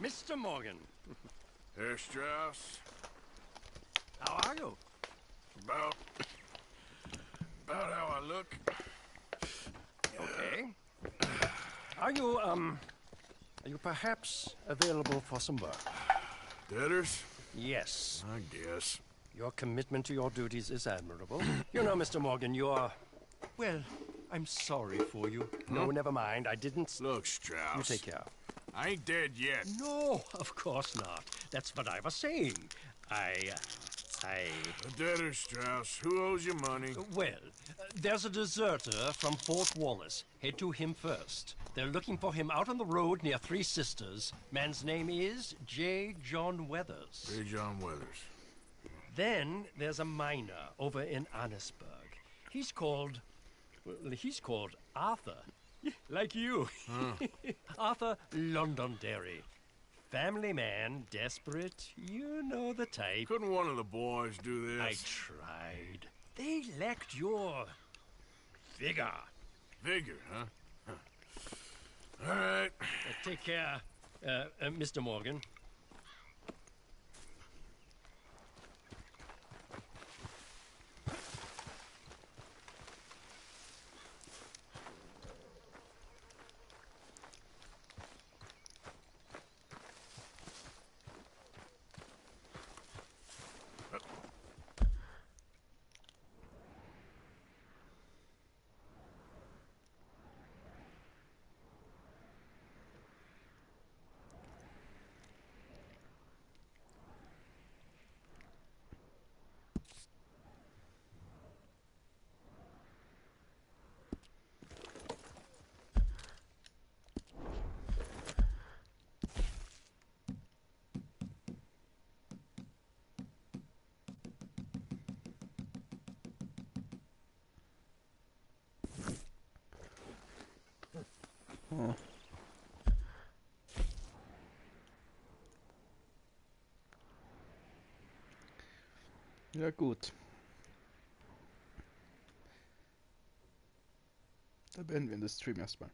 Mr. Morgan. Herr Strauss. How are you? About how I look. Okay. Are you perhaps available for some work? Debtors? Yes. I guess. Your commitment to your duties is admirable. You know, Mr. Morgan, you're... Well, I'm sorry for you. No, never mind. I didn't... Look, Strauss. You take care. I ain't dead yet. No, of course not. That's what I was saying. A debtor, Strauss. Who owes you money? Well, there's a deserter from Fort Wallace. Head to him first. They're looking for him out on the road near Three Sisters. Man's name is J. John Weathers. J. John Weathers. Then there's a miner over in Annisburg. He's called Arthur. Like you. Huh. Arthur Londonderry. Family man, desperate, you know the type. Couldn't one of the boys do this? I tried. They lacked your... vigor. Vigor, huh? All right. Take care, Mr. Morgan. Hm. Ja gut. Da beenden wir den Stream erstmal.